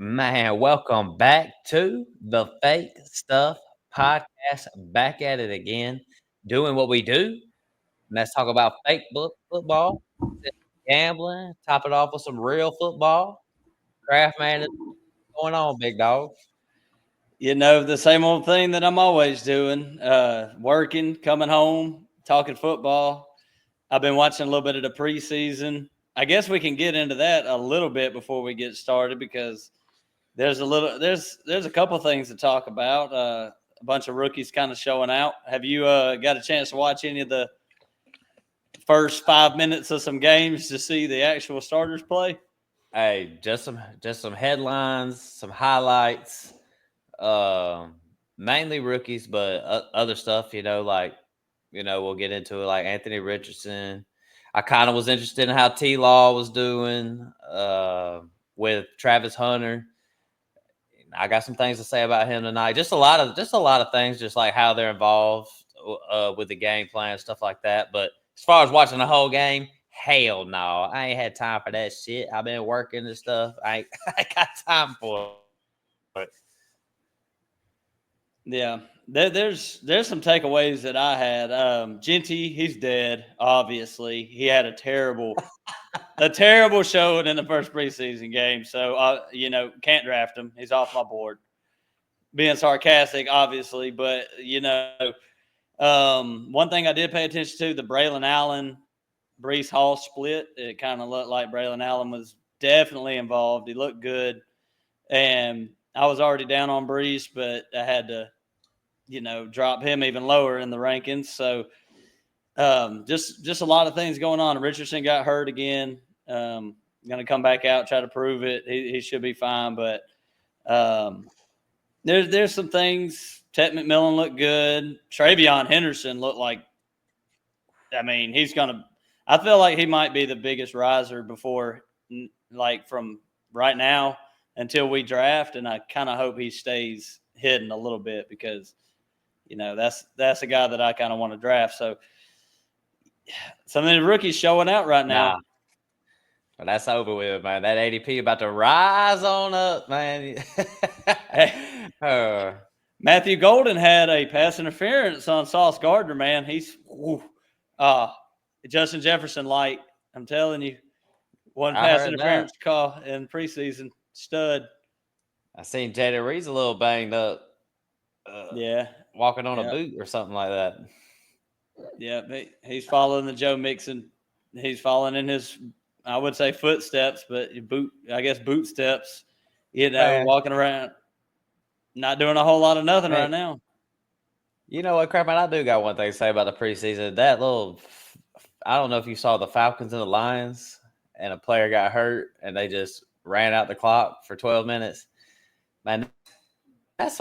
Man, welcome back to the Fake Stuff Podcast. Back at it again, doing what we do. Let's talk about fake football, gambling, top it off with some real football. Craft man, what's going on, big dog? The same old thing that I'm always doing, working, coming home, talking football. I've been watching a little bit of the preseason. I guess we can get into that a little bit before we get started because there's a couple things to talk about. A bunch of rookies kind of showing out. Have you got a chance to watch any of the first 5 minutes of some games to see the actual starters play? Hey, just some headlines, some highlights. Mainly rookies, but other stuff, we'll get into it, like Anthony Richardson. I kind of was interested in how T-Law was doing with Travis Hunter. I got some things to say about him tonight. Just a lot of things, just like how they're involved with the game plan, stuff like that. But as far as watching the whole game, hell no, I ain't had time for that shit. I've been working and stuff. I ain't got time for it. Yeah, there's some takeaways that I had. Genty, he's dead. Obviously, he had a terrible showing in the first preseason game. So can't draft him. He's off my board. Being sarcastic, obviously, but one thing I did pay attention to, the Braylon Allen Brees Hall split. It kind of looked like Braylon Allen was definitely involved. He looked good, and I was already down on Brees, but I had to drop him even lower in the rankings. So just a lot of things going on. Richardson got hurt again. Going to come back out, try to prove it. He should be fine, but there's some things. Tet McMillan looked good. Travion Henderson looked like, I feel like he might be the biggest riser before, like from right now until we draft, and I kind of hope he stays hidden a little bit because that's a guy that I kind of want to draft. So some of the rookies showing out right now. Nah. But that's over with, man. That ADP about to rise on up, man. Matthew Golden had a pass interference on Sauce Gardner, man. He's Justin Jefferson light. I'm telling you, one pass interference call in preseason. Stud. I seen Jaden Reed's a little banged up. Walking on a boot or something like that. Yeah, he's following the Joe Mixon. He's following in his, I would say, footsteps, but boot steps. Walking around, not doing a whole lot of nothing right now. You know what, Crap? I do got one thing to say about the preseason. I don't know if you saw the Falcons and the Lions, and a player got hurt, and they just ran out the clock for 12 minutes. Man, that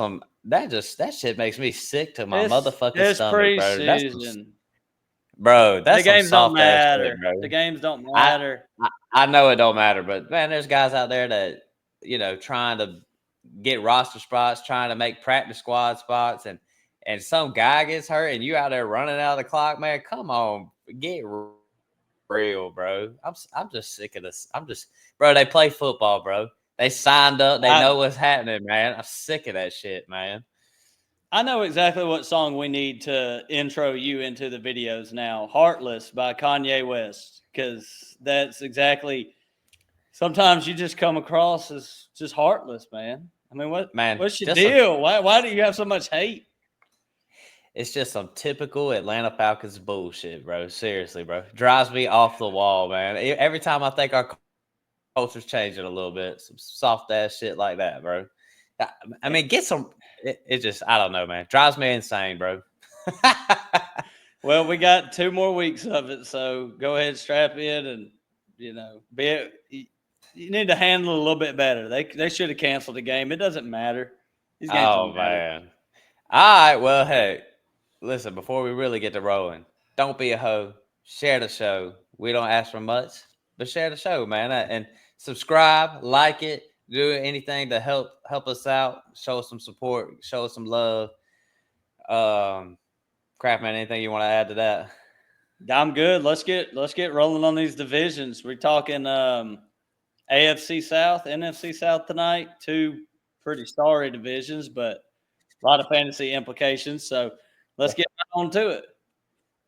shit makes me sick to my motherfucking stomach, bro. That's the games don't matter. Shit, bro. The games don't matter. I know it don't matter, but man, there's guys out there that trying to get roster spots, trying to make practice squad spots, and some guy gets hurt, and you out there running out of the clock, man. Come on, get real, bro. I'm just sick of this. Bro. They play football, bro. They signed up. They know what's happening, man. I'm sick of that shit, man. I know exactly what song we need to intro you into the videos now. Heartless by Kanye West. Because that's exactly – sometimes you just come across as just heartless, man. I mean, what's your deal? Why do you have so much hate? It's just some typical Atlanta Falcons bullshit, bro. Seriously, bro. Drives me off the wall, man. Every time I think our culture's changing a little bit, some soft ass shit like that, bro. I mean, get some. It just, I don't know, man. Drives me insane, bro. Well, we got 2 more weeks of it, so go ahead, strap in, and you need to handle it a little bit better. They should have canceled the game. It doesn't matter. These games don't matter. Man. All right, well, hey, listen. Before we really get to rolling, don't be a hoe. Share the show. We don't ask for much, but share the show, man, and subscribe, like it. Do anything to help us out, show us some support, show us some love. Craftman, anything you want to add to that? I'm good. Let's get rolling on these divisions. We're talking AFC South, NFC South tonight. Two pretty starry divisions, but a lot of fantasy implications. So let's get on to it.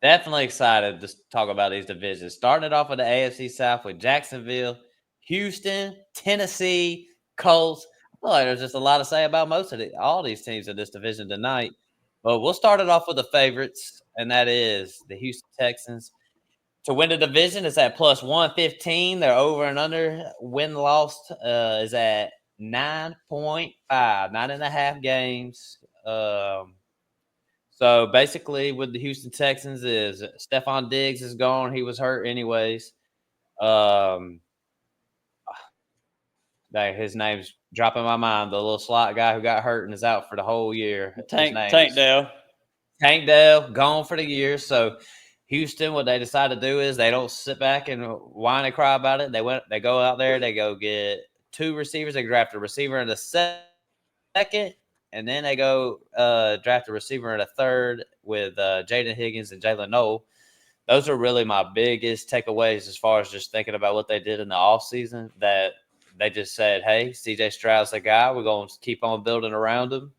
Definitely excited to talk about these divisions. Starting it off with the AFC South with Jacksonville, Houston, Tennessee, Colts. I feel like there's just a lot to say about all these teams in this division tonight. But we'll start it off with the favorites, and that is the Houston Texans. To win the division is at plus 115. Their over and under win lost is at 9.5, 9.5 games. So basically, with the Houston Texans, is Stephon Diggs is gone. He was hurt anyways. Um, his name's dropping my mind. The little slot guy who got hurt and is out for the whole year. His name Tank is Dale. Tank Dell, gone for the year. So Houston, what they decide to do is they don't sit back and whine and cry about it. They go out there, they go get two receivers. They draft a receiver in the second, and then they go draft a receiver in a third with Jaden Higgins and Jalen Noel. Those are really my biggest takeaways as far as just thinking about what they did in the offseason, that they just said, hey, CJ Stroud's the guy. We're going to keep on building around him.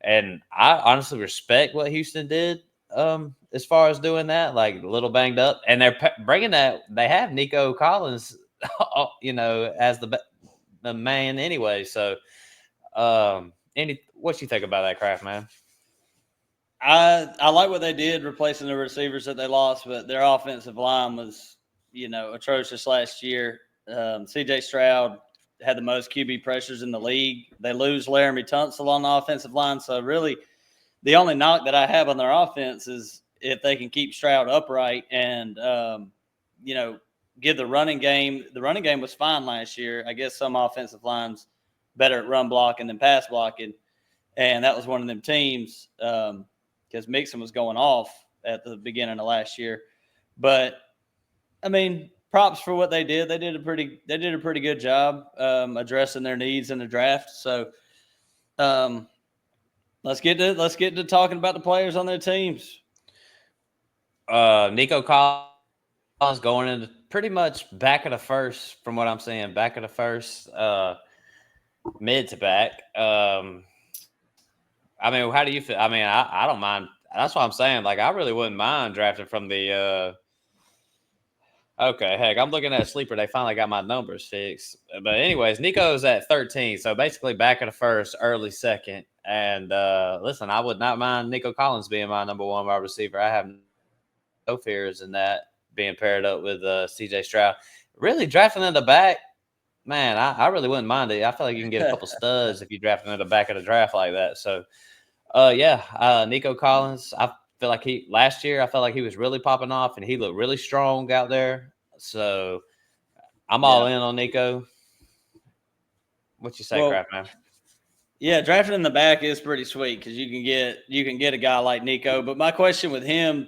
And I honestly respect what Houston did as far as doing that, like a little banged up. And they're bringing that. They have Nico Collins, as the man anyway. So what you think about that, Craft, man? I like what they did replacing the receivers that they lost, but their offensive line was, atrocious last year. CJ Stroud had the most QB pressures in the league. They lose Laramie Tunsil on the offensive line. So really the only knock that I have on their offense is if they can keep Stroud upright and, give the running game. The running game was fine last year. I guess some offensive lines better at run blocking than pass blocking. And that was one of them teams because Mixon was going off at the beginning of last year. But, I mean, props for what they did. They did a pretty good job addressing their needs in the draft. So let's get to talking about the players on their teams. Nico Collins going into pretty much back of the first, from what I'm seeing, back of the first, mid to back. I mean, how do you feel? I mean, I don't mind. That's what I'm saying. Like, I really wouldn't mind drafting from the. Okay, heck, I'm looking at Sleeper. They finally got my numbers fixed. But anyways, Nico's at 13, so basically back of the first, early second. And listen, I would not mind Nico Collins being my number one wide receiver. I have no fears in that being paired up with CJ Stroud. Really drafting in the back, man, I really wouldn't mind it. I feel like you can get a couple studs if you draft him in the back of the draft like that. So, Nico Collins, I feel like last year I felt like he was really popping off and he looked really strong out there. So I'm all in on Nico. What you say, Craft man? Yeah, drafting in the back is pretty sweet because you can get a guy like Nico. But my question with him,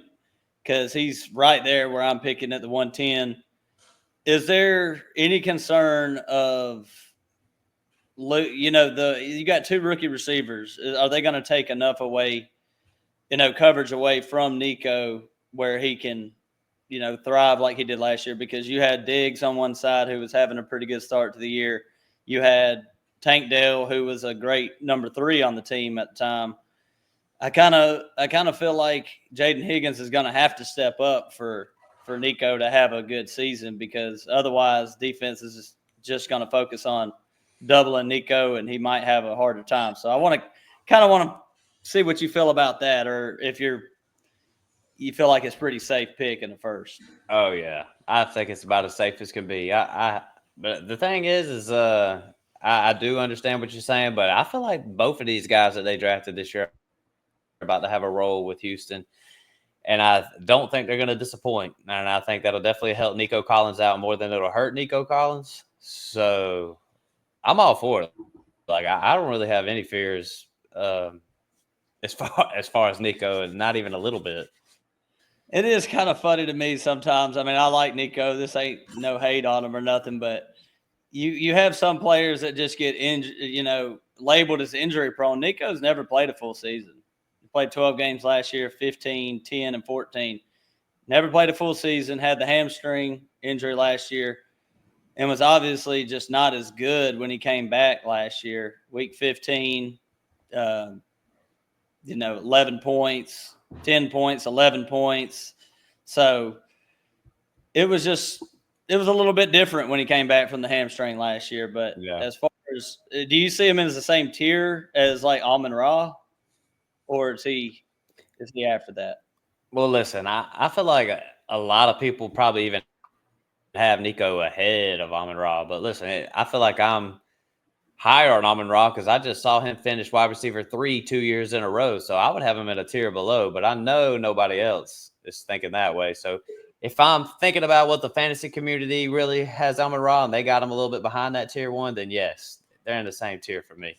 because he's right there where I'm picking at the 110, is there any concern of you got two rookie receivers? Are they going to take enough away, coverage away from Nico where he can, thrive like he did last year? Because you had Diggs on one side who was having a pretty good start to the year. You had Tank Dell, who was a great number 3 on the team at the time. I kind of feel like Jaden Higgins is going to have to step up for Nico to have a good season, because otherwise defense is just going to focus on doubling Nico and he might have a harder time. So I want to see what you feel about that, or if you feel like it's pretty safe pick in the first. Oh yeah, I think it's about as safe as can be. But the thing is I do understand what you're saying, but I feel like both of these guys that they drafted this year are about to have a role with Houston. And I don't think they're going to disappoint. And I think that'll definitely help Nico Collins out more than it'll hurt Nico Collins. So I'm all for it. Like, I don't really have any fears as far as Nico, and not even a little bit. It is kind of funny to me sometimes. I mean, I like Nico. This ain't no hate on him or nothing, but you have some players that just get labeled as injury prone. Nico's never played a full season. He played 12 games last year, 15, 10, and 14. Never played a full season, had the hamstring injury last year, and was obviously just not as good when he came back last year. Week 15, 11 points, 10 points, 11 points. So it was a little bit different when he came back from the hamstring last year. But as far as, do you see him as the same tier as like Amon-Ra, or is he after that? Well, listen, I feel like a lot of people probably even have Nico ahead of Amon-Ra, but listen, I feel like I'm higher on Amon-Ra because I just saw him finish wide receiver 3 2 years in a row. So I would have him at a tier below, but I know nobody else is thinking that way. So if I'm thinking about what the fantasy community really has Amon-Ra and they got him a little bit behind that tier 1, then yes, they're in the same tier for me.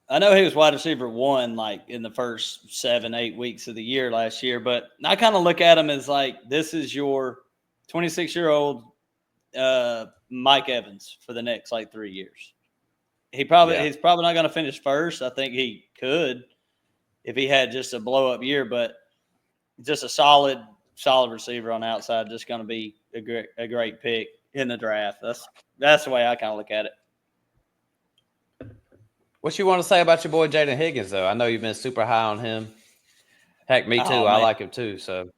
I know he was wide receiver 1 like in the first 7-8 weeks of the year last year, but I kind of look at him as like, this is your 26-year-old Mike Evans for the next like 3 years. He's probably not going to finish first. I think he could if he had just a blow up year, but just a solid receiver on the outside, just going to be a great pick in the draft. That's the way I kind of look at it. What you want to say about your boy Jaden Higgins, though? I know you've been super high on him. Heck, me too. I like him too. So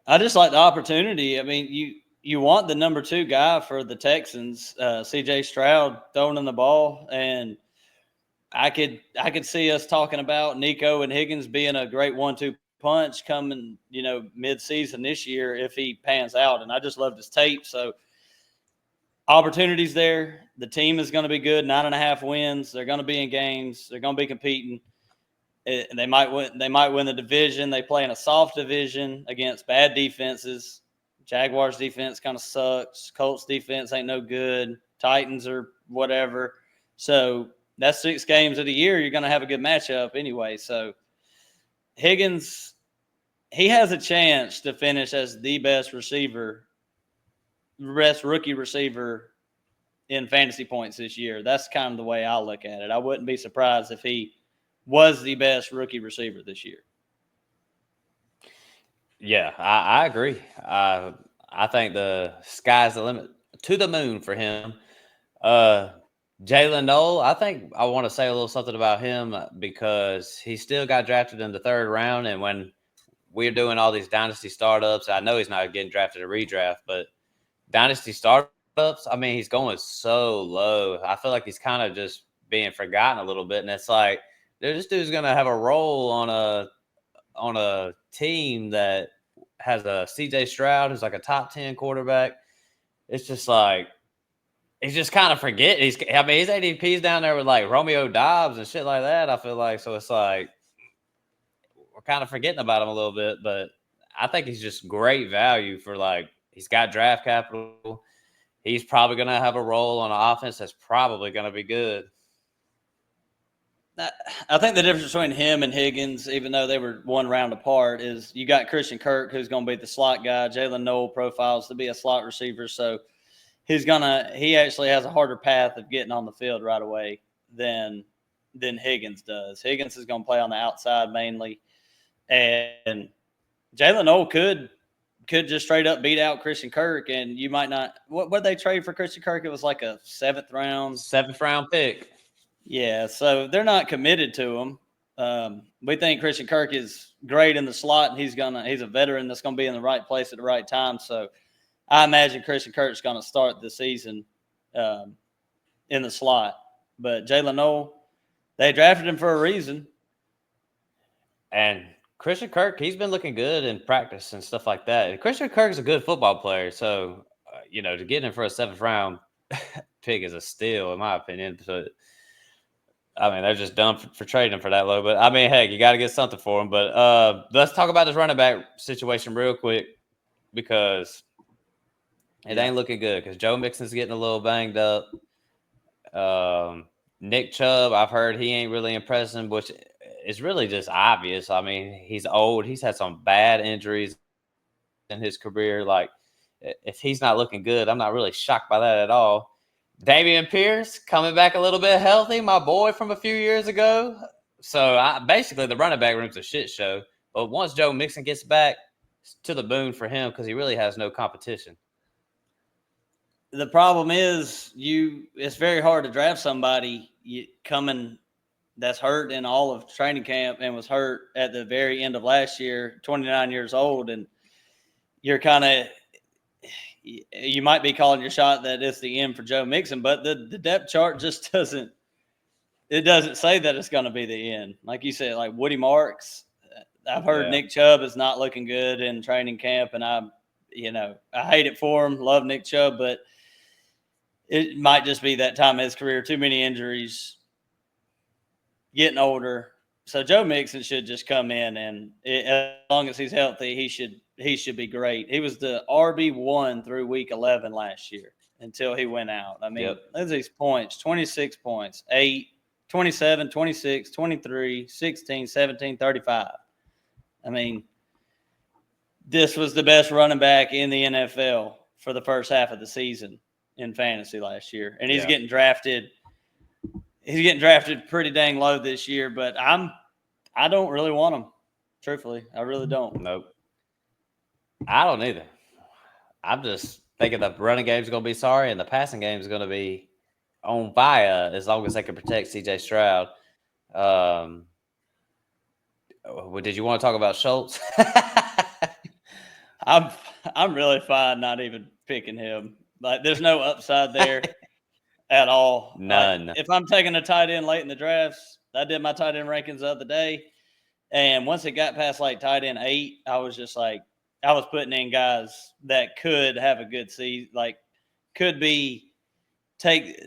I just like the opportunity. I mean, you want the number 2 guy for the Texans, C.J. Stroud, throwing in the ball, and I could see us talking about Nico and Higgins being a great 1-2 punch coming, mid-season this year if he pans out. And I just loved his tape. So opportunities there. The team is going to be good, 9.5 wins. They're going to be in games. They're going to be competing. And they might win the division. They play in a soft division against bad defenses. Jaguars defense kind of sucks. Colts defense ain't no good. Titans are whatever. So that's 6 games of the year. You're going to have a good matchup anyway. So Higgins, he has a chance to finish as the best rookie receiver in fantasy points this year. That's kind of the way I look at it. I wouldn't be surprised if he was the best rookie receiver this year. Yeah, I agree. I think the sky's the limit to the moon for him. Jalen Noel, I think I want to say a little something about him because he still got drafted in the 3rd round. And when we're doing all these dynasty startups, I know he's not getting drafted a redraft, but dynasty startups, I mean, he's going so low. I feel like he's kind of just being forgotten a little bit. And it's like, this dude's going to have a role on a team that has a CJ Stroud who's like a top 10 quarterback. It's just like, he's just kind of forgetting. His ADP's down there with like Romeo Dobbs and shit like that, I feel like. So it's like, we're kind of forgetting about him a little bit, but I think he's just great value for like, he's got draft capital. He's probably going to have a role on an offense that's probably going to be good. I think the difference between him and Higgins, even though they were 1 round apart, is you got Christian Kirk, who's going to be the slot guy. Jalen Noel profiles to be a slot receiver. So he actually has a harder path of getting on the field right away than Higgins does. Higgins is going to play on the outside mainly. And Jalen Noel could just straight up beat out Christian Kirk, and you might not. What did they trade for Christian Kirk? It was like a 7th round pick. Yeah, so they're not committed to him. We think Christian Kirk is great in the slot, and he's a veteran that's gonna be in the right place at the right time. So I imagine Christian Kirk's gonna start the season in the slot. But Jalen Noel, they drafted him for a reason. And Christian Kirk, he's been looking good in practice and stuff like that. And Christian Kirk is a good football player. So, to get him for a 7th round pick is a steal, in my opinion. So, I mean, they're just dumb for trading him for that low. But, I mean, heck, you got to get something for him. But let's talk about this running back situation real quick because it ain't looking good because Joe Mixon's getting a little banged up. Nick Chubb, I've heard he ain't really impressing, which is really just obvious. I mean, he's old. He's had some bad injuries in his career. Like, if he's not looking good, I'm not really shocked by that at all. Dameon Pierce coming back a little bit healthy, my boy from a few years ago. basically the running back room's a shit show. But once Joe Mixon gets back, it's to the moon for him because he really has no competition. The problem is it's very hard to draft somebody coming that's hurt in all of training camp and was hurt at the very end of last year, 29 years old, and you're kind of you might be calling your shot that it's the end for Joe Mixon, but the depth chart just doesn't say that it's going to be the end. Like you said, like Woody Marks, I've heard Nick Chubb is not looking good in training camp, and I hate it for him. Love Nick Chubb, but it might just be that time of his career. Too many injuries, getting older. So Joe Mixon should just come in, and as long as he's healthy, he should be great. He was the RB1 through week 11 last year until he went out. I mean, look at these points: 26 points, 8, 27, 26, 23, 16, 17, 35. I mean, this was the best running back in the NFL for the first half of the season in fantasy last year, and he's getting drafted. He's getting drafted pretty dang low this year, but I don't really want him. Truthfully, I really don't. Nope. I don't either. I'm just thinking the running game's going to be sorry, and the passing game is going to be on fire as long as they can protect C.J. Stroud. Did you want to talk about Schultz? I'm really fine not even picking him. Like, there's no upside there at all. None. Like, if I'm taking a tight end late in the drafts, I did my tight end rankings the other day, and once it got past like tight end 8, I was just like, I was putting in guys that could have a good season, like could be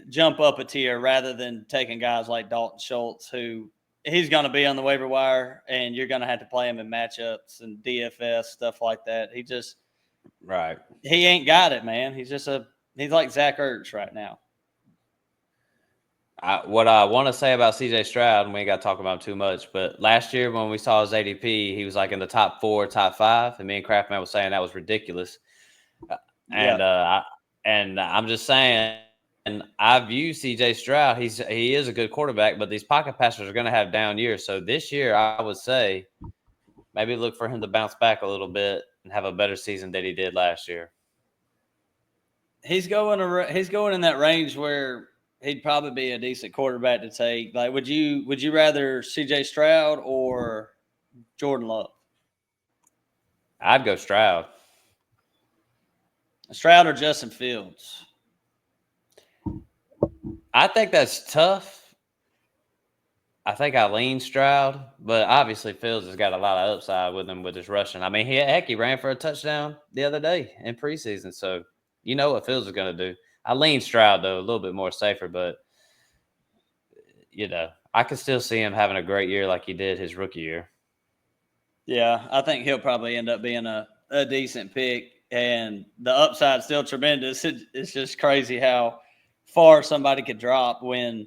jump up a tier rather than taking guys like Dalton Schultz, who he's going to be on the waiver wire, and you're going to have to play him in matchups and DFS stuff like that. He ain't got it, man. He's like Zach Ertz right now. What I want to say about C.J. Stroud, and we ain't got to talk about him too much, but last year when we saw his ADP, he was like in the top 4, top 5, and me and Craftman was saying that was ridiculous. And I'm just saying, and I view C.J. Stroud, he is a good quarterback, but these pocket passers are going to have down years. So this year, I would say maybe look for him to bounce back a little bit and have a better season than he did last year. He's going in that range where he'd probably be a decent quarterback to take. Like, would you rather C.J. Stroud or Jordan Love? I'd go Stroud. Stroud or Justin Fields? I think that's tough. I think I lean Stroud, but obviously Fields has got a lot of upside with him with his rushing. I mean, he ran for a touchdown the other day in preseason, so you know what Fields is going to do. I lean Stroud, though, a little bit more safer, but, I could still see him having a great year like he did his rookie year. Yeah, I think he'll probably end up being a decent pick, and the upside's still tremendous. It's just crazy how far somebody could drop when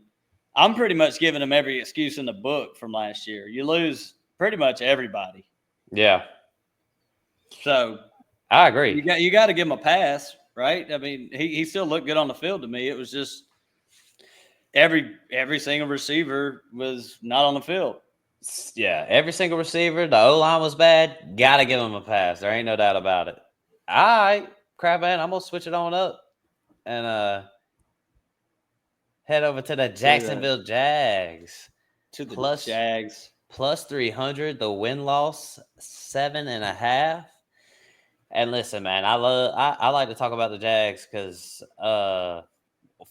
I'm pretty much giving him every excuse in the book from last year. You lose pretty much everybody. Yeah. So I agree. You got to give him a pass, right? I mean, he still looked good on the field to me. It was just every single receiver was not on the field. Yeah, every single receiver. The O-line was bad. Got to give him a pass. There ain't no doubt about it. All right, Crabman, I'm going to switch it on up and head over to the Jacksonville Jags. To the Jags. Plus 300. The win-loss, 7.5. And listen, man, I like to talk about the Jags because,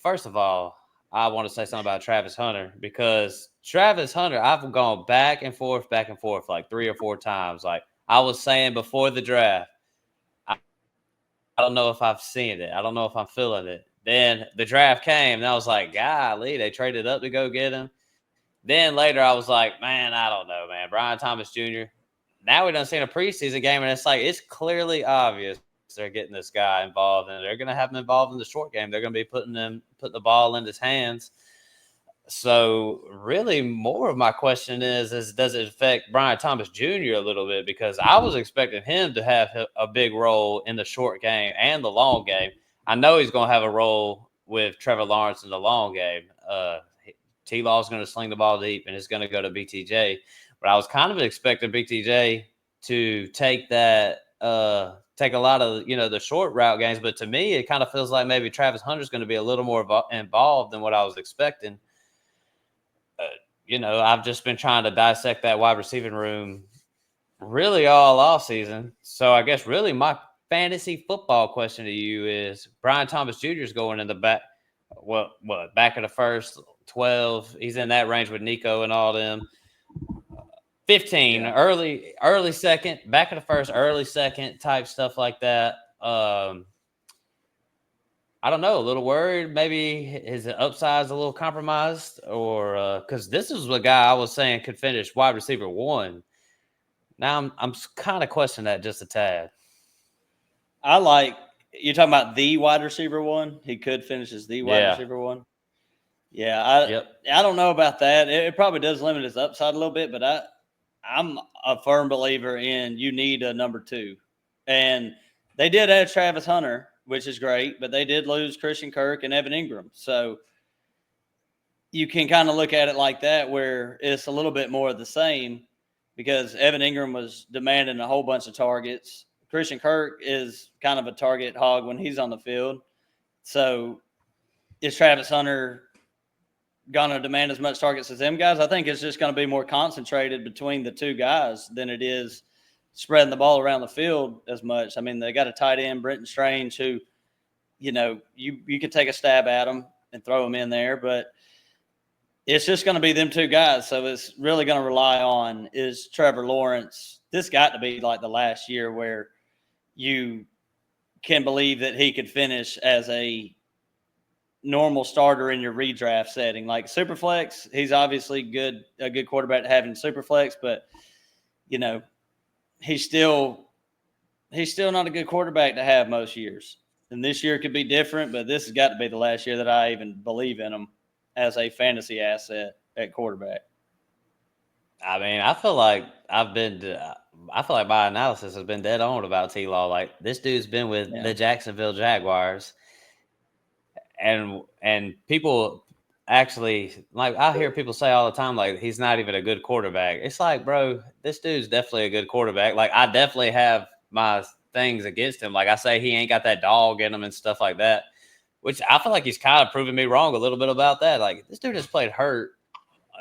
first of all, I want to say something about Travis Hunter because Travis Hunter, I've gone back and forth like 3 or 4 times. Like I was saying before the draft, I don't know if I've seen it. I don't know if I'm feeling it. Then the draft came, and I was like, golly, they traded up to go get him. Then later I was like, man, I don't know, man. Brian Thomas Jr., now we done seen a preseason game, and it's like it's clearly obvious they're getting this guy involved, and they're going to have him involved in the short game. They're going to be putting the ball in his hands. So really more of my question is does it affect Brian Thomas Jr. a little bit? Because I was expecting him to have a big role in the short game and the long game. I know he's going to have a role with Trevor Lawrence in the long game. T-Law's going to sling the ball deep and it's going to go to BTJ. But I was kind of expecting BTJ to take that, take a lot of, the short route games. But to me, it kind of feels like maybe Travis Hunter's going to be a little more involved than what I was expecting. I've just been trying to dissect that wide receiving room really all off season. So I guess really my fantasy football question to you is Brian Thomas Jr. is going in the back. What back of the first 12? He's in that range with Nico and all them. 15 early second, back of the first, early second type stuff like that. I don't know, a little worried. Maybe his upside's a little compromised, or because this is the guy I was saying could finish wide receiver 1. Now I'm kind of questioning that just a tad. You're talking about the wide receiver 1. He could finish as the wide receiver 1. Yeah, I don't know about that. It probably does limit his upside a little bit, but I'm a firm believer in you need a number 2, and they did add Travis Hunter, which is great, but they did lose Christian Kirk and Evan Ingram. So you can kind of look at it like that, where it's a little bit more of the same, because Evan Ingram was demanding a whole bunch of targets. Christian Kirk is kind of a target hog when he's on the field. So is Travis Hunter going to demand as much targets as them guys? I think it's just going to be more concentrated between the two guys than it is spreading the ball around the field as much. I mean, they got a tight end, Brenton Strange, who, you could take a stab at him and throw him in there, but it's just going to be them two guys. So it's really going to rely on, is Trevor Lawrence. This got to be like the last year where you can believe that he could finish as a normal starter in your redraft setting. Like Superflex, he's obviously a good quarterback to have in Superflex, but he's still not a good quarterback to have most years. And this year could be different, but this has got to be the last year that I even believe in him as a fantasy asset at quarterback. I mean, I feel like my analysis has been dead on about T-Law. Like, this dude's been with the Jacksonville Jaguars, and people actually, like, I hear people say all the time, like, he's not even a good quarterback. It's like, bro, this dude's definitely a good quarterback. Like, I definitely have my things against him. Like, I say he ain't got that dog in him and stuff like that, which I feel like he's kind of proving me wrong a little bit about that. Like, this dude has played hurt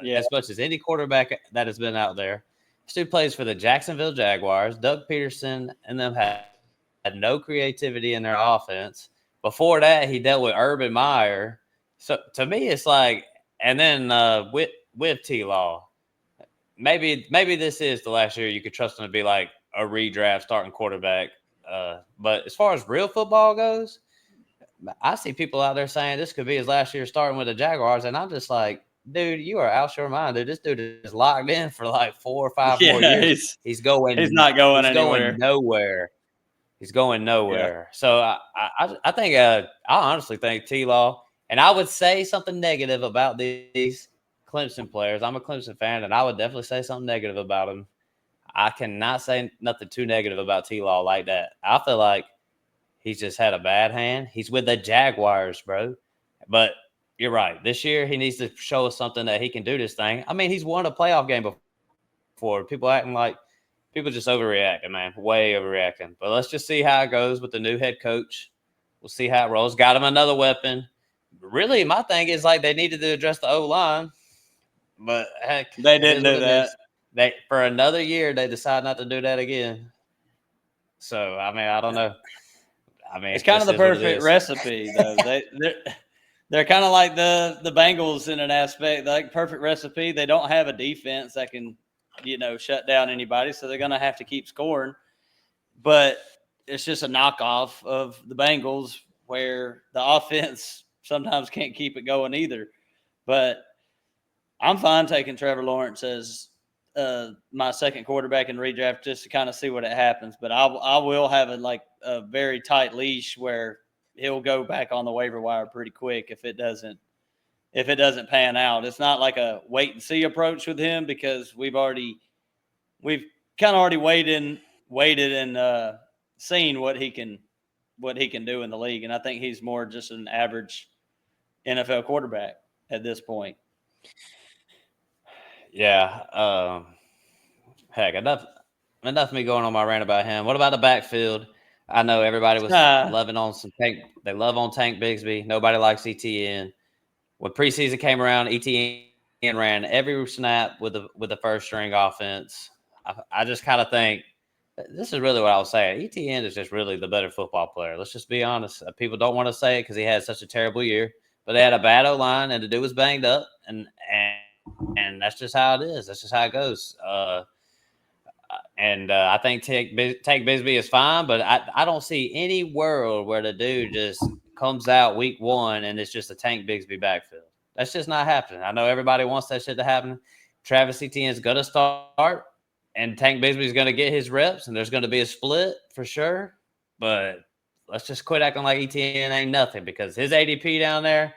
as much as any quarterback that has been out there. This dude plays for the Jacksonville Jaguars. Doug Peterson and them had no creativity in their offense. Before that, he dealt with Urban Meyer. So to me, it's like, and then with T-Law, maybe this is the last year you could trust him to be like a redraft starting quarterback. But as far as real football goes, I see people out there saying this could be his last year starting with the Jaguars, and I'm just like, dude, you are out your mind, dude. This dude is locked in for like 4 or 5 more years. He's not going anywhere. He's going nowhere. Yeah. So I think I honestly think T-Law, and I would say something negative about these Clemson players. I'm a Clemson fan, and I would definitely say something negative about him. I cannot say nothing too negative about T-Law like that. I feel like he's just had a bad hand. He's with the Jaguars, bro. But you're right. This year, he needs to show us something that he can do this thing. I mean, he's won a playoff game before. People acting like people just overreacting, man. Way overreacting. But let's just see how it goes with the new head coach. We'll see how it rolls. Got him another weapon. Really, my thing is like they needed to address the O-line. But heck, they didn't do that. For another year, they decide not to do that again. So, I mean, I don't know. I mean, it's kind of the perfect recipe, though. They're kind of like the Bengals in an aspect, like perfect recipe. They don't have a defense that can, shut down anybody, so they're going to have to keep scoring. But it's just a knockoff of the Bengals, where the offense sometimes can't keep it going either. But I'm fine taking Trevor Lawrence as my second quarterback in redraft just to kind of see what it happens. But I will have a very tight leash where he'll go back on the waiver wire pretty quick if it doesn't pan out. It's not like a wait and see approach with him, because we've kind of already waited and seen what he can do in the league. And I think he's more just an average NFL quarterback at this point. Yeah. Heck, enough of me going on my rant about him. What about the backfield? I know everybody was Uh, loving on some Tank. They love on Tank Bigsby. Nobody likes ETN. When preseason came around, ETN ran every snap with the first string offense. I just kind of think this is really what I was saying. ETN is just really the better football player. Let's just be honest. People don't want to say it because he had such a terrible year, but they had a bad O line and the dude was banged up, and that's just how it is. That's just how it goes. And I think Tank Bisbee is fine, but I don't see any world where the dude just comes out week one and it's just a Tank Bigsby backfield. That's just not happening. I know everybody wants that shit to happen. Travis Etienne is going to start, and Tank Bigsby is going to get his reps, and there's going to be a split for sure. But let's just quit acting like Etienne ain't nothing, because his ADP down there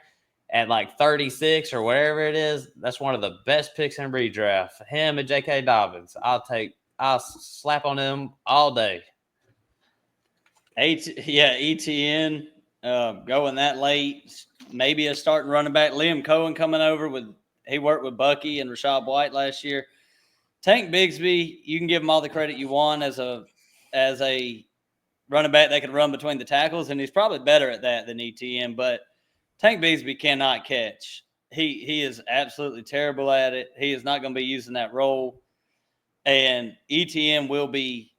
at like 36 or wherever it is, that's one of the best picks in redraft. Him and J.K. Dobbins. I'll slap on them all day. ETN going that late. Maybe a starting running back. Liam Cohen coming over he worked with Bucky and Rashad White last year. Tank Bigsby, you can give him all the credit you want as a running back that could run between the tackles, and he's probably better at that than ETN. But Tank Bigsby cannot catch. He is absolutely terrible at it. He is not going to be using that role, and ETN will be.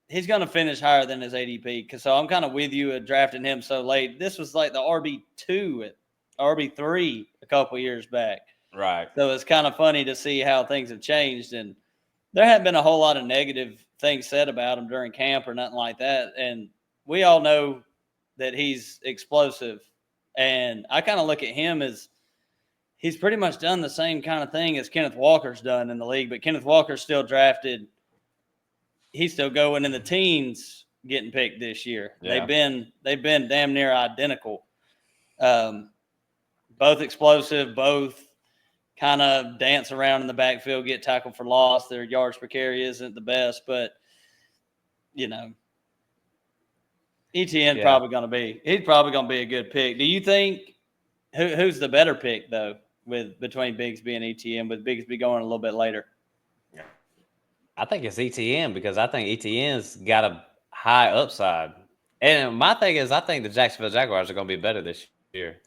He's going to finish higher than his ADP. So I'm kind of with you at drafting him so late. This was like the RB2 at RB3 a couple years back. Right. So it's kind of funny to see how things have changed. And there haven't been a whole lot of negative things said about him during camp or nothing like that. And we all know that he's explosive. And I kind of look at him as he's pretty much done the same kind of thing as Kenneth Walker's done in the league. But Kenneth Walker's still drafted. He's still going in the teens getting picked this year. Yeah. They've been damn near identical. Both explosive, both kind of dance around in the backfield, get tackled for loss. Their yards per carry isn't the best, but ETN probably going to be a good pick. Do you think who's the better pick though between Bigsby and ETN, with Bigsby going a little bit later? I think it's ETN, because I think ETN's got a high upside. And my thing is, I think the Jacksonville Jaguars are going to be better this year.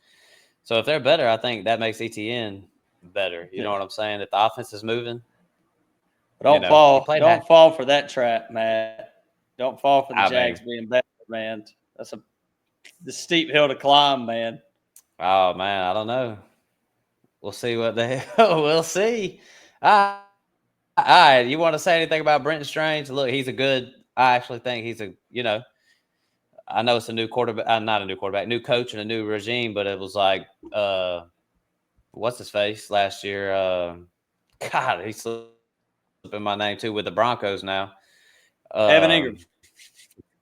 So if they're better, I think that makes ETN better. You know what I'm saying? If the offense is moving. Don't fall for that trap, Matt. Don't fall for the Jags being better, man. That's the steep hill to climb, man. Oh, man, I don't know. We'll see what we'll see. All right, you want to say anything about Brenton Strange? Look, I actually think he's I know it's a new quarterback, not a new quarterback, new coach and a new regime, but it was like, what's his face last year? God, he's slipping my name too, with the Broncos now. Evan Ingram.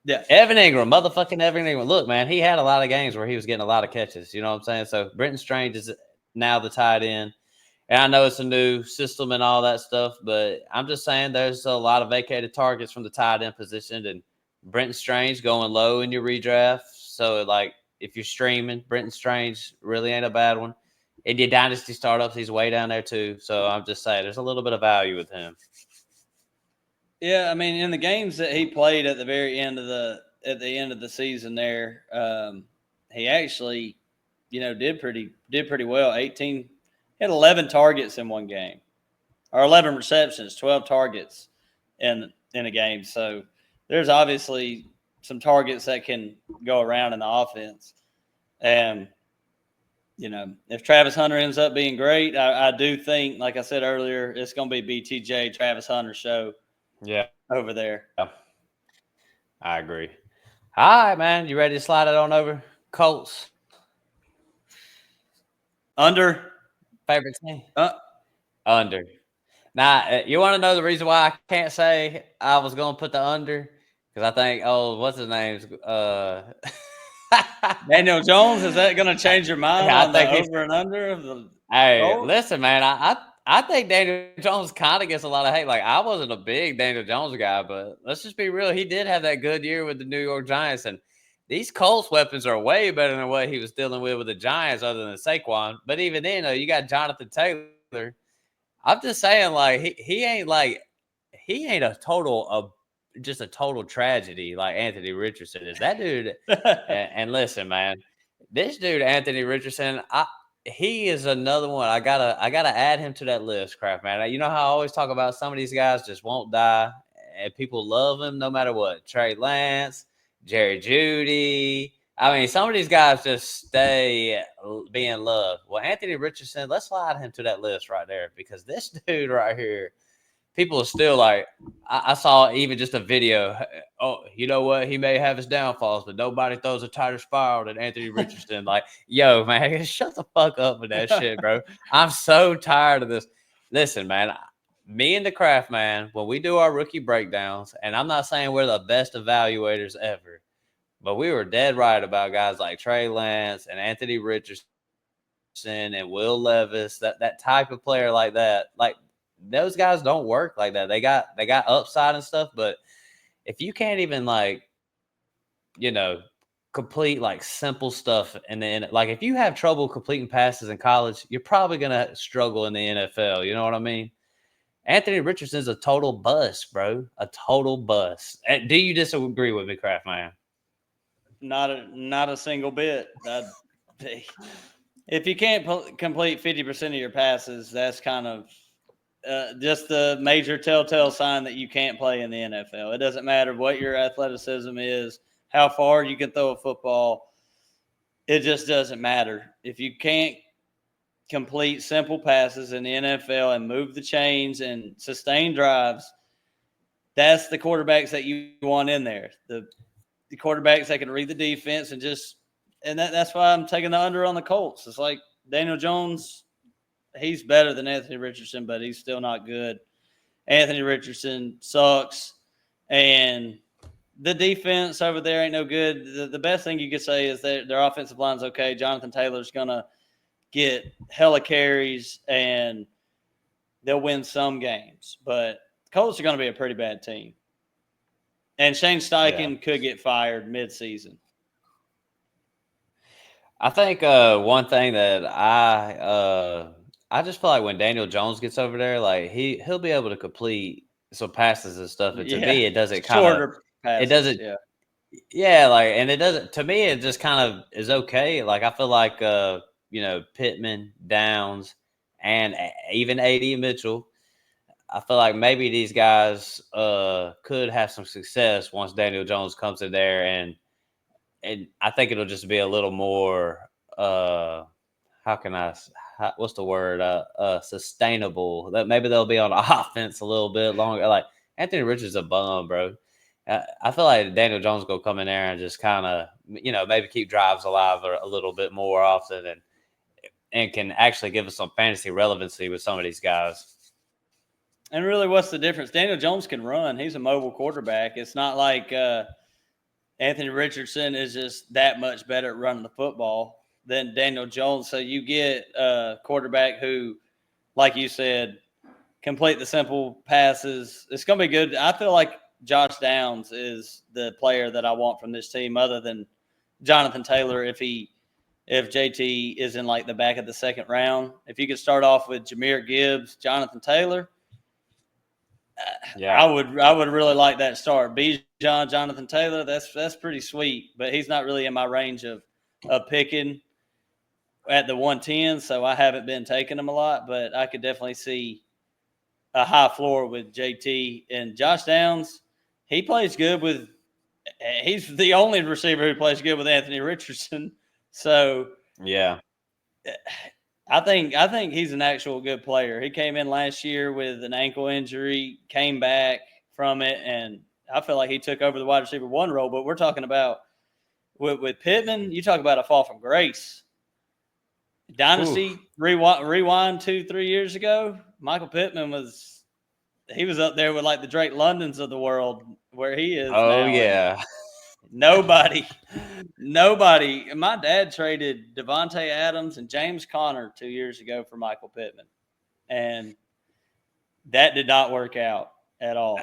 Yeah. Evan Ingram, motherfucking Evan Ingram. Look, man, he had a lot of games where he was getting a lot of catches. You know what I'm saying? So Brenton Strange is now the tight end. And I know it's a new system and all that stuff, but I'm just saying there's a lot of vacated targets from the tight end position, and Brenton Strange going low in your redraft. So, like, if you're streaming, Brenton Strange really ain't a bad one. In your dynasty startups, he's way down there too. So I'm just saying there's a little bit of value with him. Yeah, I mean, in the games that he played at the very end of the season there, he actually, did pretty well. 18. He had 11 targets in one game, or 11 receptions, 12 targets in a game. So there's obviously some targets that can go around in the offense. And, if Travis Hunter ends up being great, I do think, like I said earlier, it's going to be BTJ, Travis Hunter show. Yeah. Over there. Yeah. I agree. All right, man. You ready to slide it on over? Colts. Under. Favorite team? Under. Now, you want to know the reason why I can't say I was going to put the under? Because I think, what's his name? Daniel Jones. Is that going to change your mind on the over and under of the Colts? Listen, man. I think Daniel Jones kind of gets a lot of hate. Like, I wasn't a big Daniel Jones guy, but let's just be real. He did have that good year with the New York Giants, and these Colts weapons are way better than what he was dealing with the Giants, other than Saquon. But even then, you got Jonathan Taylor. I'm just saying, like he ain't just a total tragedy like Anthony Richardson is. That dude, and listen, man, this dude Anthony Richardson, he is another one. I gotta add him to that list, Kraft, man. You know how I always talk about some of these guys just won't die, and people love him no matter what. Trey Lance, Jerry Jeudy. I mean, some of these guys just stay being loved. Well, Anthony Richardson, let's slide him to that list right there because this dude right here, people are still like, I saw even just a video. Oh, you know what? He may have his downfalls, but nobody throws a tighter spiral than Anthony Richardson. Like, yo, man, shut the fuck up with that shit, bro. I'm so tired of this. Listen, man, me and the Craft man, when we do our rookie breakdowns, and I'm not saying we're the best evaluators ever, but we were dead right about guys like Trey Lance and Anthony Richardson and Will Levis, that type of player like that. Like those guys don't work like that. They got upside and stuff, but if you can't even like, complete like simple stuff and then like if you have trouble completing passes in college, you're probably gonna struggle in the NFL. You know what I mean? Anthony Richardson's a total bust, bro. A total bust. Do you disagree with me, Kraft man? Not a single bit. If you can't complete 50% of your passes, that's kind of just the major telltale sign that you can't play in the NFL. It doesn't matter what your athleticism is, how far you can throw a football. It just doesn't matter. If you can't complete simple passes in the NFL and move the chains and sustain drives, that's the quarterbacks that you want in there. The quarterbacks that can read the defense and that's why I'm taking the under on the Colts. It's like Daniel Jones, he's better than Anthony Richardson, but he's still not good. Anthony Richardson sucks, and the defense over there ain't no good. The best thing you could say is that their offensive line's okay. Jonathan Taylor's going to get hella carries, and they'll win some games. But the Colts are going to be a pretty bad team. And Shane Steichen could get fired mid-season. I think one thing that I just feel like when Daniel Jones gets over there, like he'll be able to complete some passes and stuff. And to me, it doesn't like, and it doesn't, to me, it just kind of is okay. Like, I feel like, Pittman, Downs, and even AD Mitchell, I feel like maybe these guys could have some success once Daniel Jones comes in there, and I think it'll just be a little more what's the word, sustainable. That maybe they'll be on offense a little bit longer. Like Anthony Richards a bum, bro. I feel like Daniel Jones go come in there and just kind of maybe keep drives alive a little bit more often, and can actually give us some fantasy relevancy with some of these guys. And really, what's the difference? Daniel Jones can run. He's a mobile quarterback. It's not like Anthony Richardson is just that much better at running the football than Daniel Jones. So you get a quarterback who, like you said, complete the simple passes. It's going to be good. I feel like Josh Downs is the player that I want from this team other than Jonathan Taylor if JT is in like the back of the second round. If you could start off with Jahmyr Gibbs, Jonathan Taylor, I would really like that start. Jonathan Taylor, that's pretty sweet, but he's not really in my range of picking at the 110, so I haven't been taking him a lot, but I could definitely see a high floor with JT. And Josh Downs, he plays good with – he's the only receiver who plays good with Anthony Richardson. So, yeah. I think he's an actual good player. He came in last year with an ankle injury, came back from it, and I feel like he took over the wide receiver one role. But we're talking about with Pittman, you talk about a fall from grace. Dynasty, rewind 2-3 years ago, Michael Pittman was up there with like the Drake Londons of the world where he is now. Oh, yeah. Nobody. My dad traded Devontae Adams and James Conner 2 years ago for Michael Pittman, and that did not work out at all.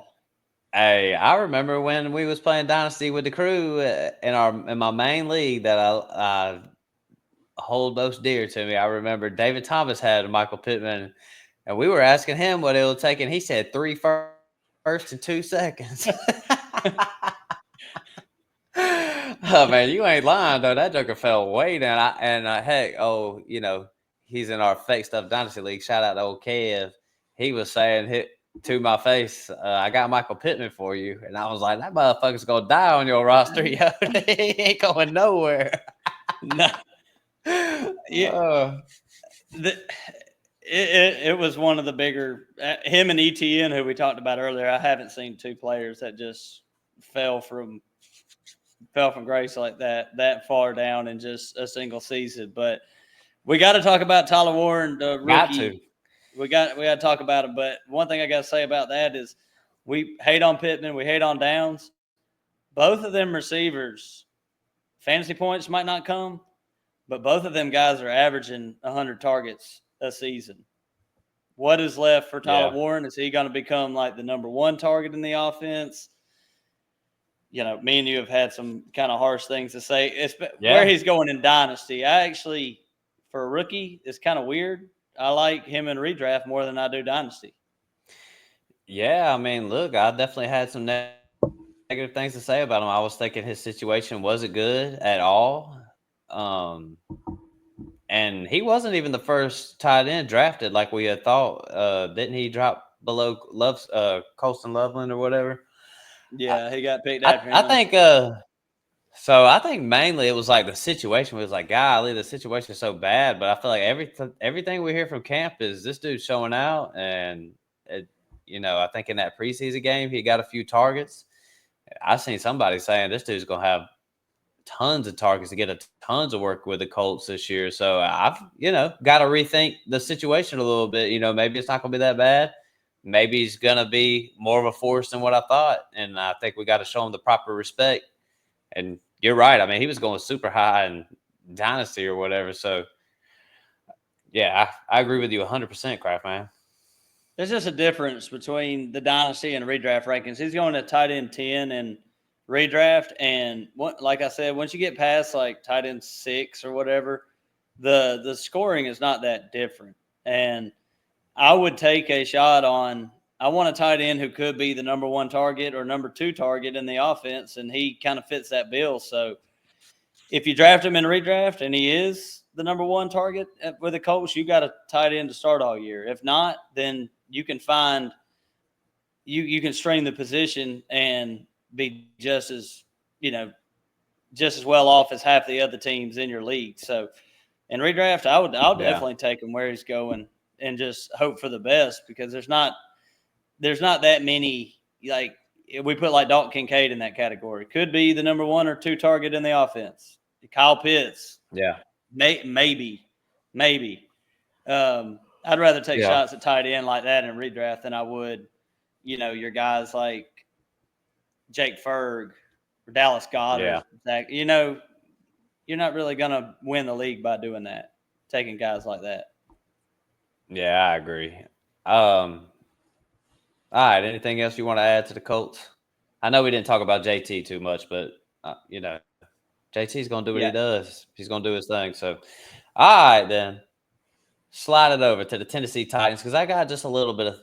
Hey, I remember when we was playing Dynasty with the crew in my main league that I hold most dear to me. I remember David Thomas had Michael Pittman, and we were asking him what it would take, and he said three firsts in 2 seconds. Oh man, you ain't lying though. That joker fell way down. Heck, he's in our fake stuff Dynasty League. Shout out to old Kev. He was saying hit to my face, I got Michael Pittman for you. And I was like, that motherfucker's gonna die on your roster, yo. He ain't going nowhere. No, yeah, Uh, it was one of the bigger him and ETN who we talked about earlier. I haven't seen two players that just fell from grace like that far down in just a single season. But we got to talk about Tyler Warren, the got to. rookie. We got to talk about him. But one thing I got to say about that is we hate on Pittman, we hate on Downs. Both of them receivers, fantasy points might not come, but both of them guys are averaging 100 targets a season. What is left for Tyler Warren? Is he going to become like the number one target in the offense? You know, me and you have had some kind of harsh things to say. It's where he's going in Dynasty. I actually, for a rookie, it's kind of weird. I like him in redraft more than I do Dynasty. Yeah, I mean, look, I definitely had some negative things to say about him. I was thinking his situation wasn't good at all. And he wasn't even the first tight end drafted like we had thought. Didn't he drop below Colston Loveland or whatever? Yeah, he got picked after him. I think so I think mainly it was like the situation was like, golly, the situation is so bad. But I feel like everything we hear from camp is this dude showing out, and I think in that preseason game he got a few targets. I seen somebody saying this dude's gonna have tons of targets to get tons of work with the Colts this year. So I've got to rethink the situation a little bit. Maybe it's not gonna be that bad. Maybe he's gonna be more of a force than what I thought, and I think we got to show him the proper respect. And you're right. I mean, he was going super high in Dynasty or whatever. So, yeah, I agree with you 100%, Kraft, man. There's just a difference between the Dynasty and redraft rankings. He's going to tight end 10 and redraft. And like I said, once you get past like tight end 6 or whatever, the scoring is not that different. And I would take a shot on – I want a tight end who could be the number one target or number two target in the offense, and he kind of fits that bill. So if you draft him in redraft and he is the number one target with the Colts, you got a tight end to start all year. If not, then you can find you can strain the position and be just as well off as half the other teams in your league. So in redraft, I'll definitely take him where he's going and just hope for the best, because there's not that many, like we put like Dalton Kincaid in that category. Could be the number one or two target in the offense. Kyle Pitts. Yeah. Maybe. I'd rather take shots at tight end like that in redraft than I would, your guys like Jake Ferg or Dallas Goedert. Yeah. You're not really going to win the league by doing that, taking guys like that. Yeah, I agree. All right. Anything else you want to add to the Colts? I know we didn't talk about JT too much, but JT's gonna do what he does. He's gonna do his thing. So, all right, then slide it over to the Tennessee Titans, because I got just a little bit of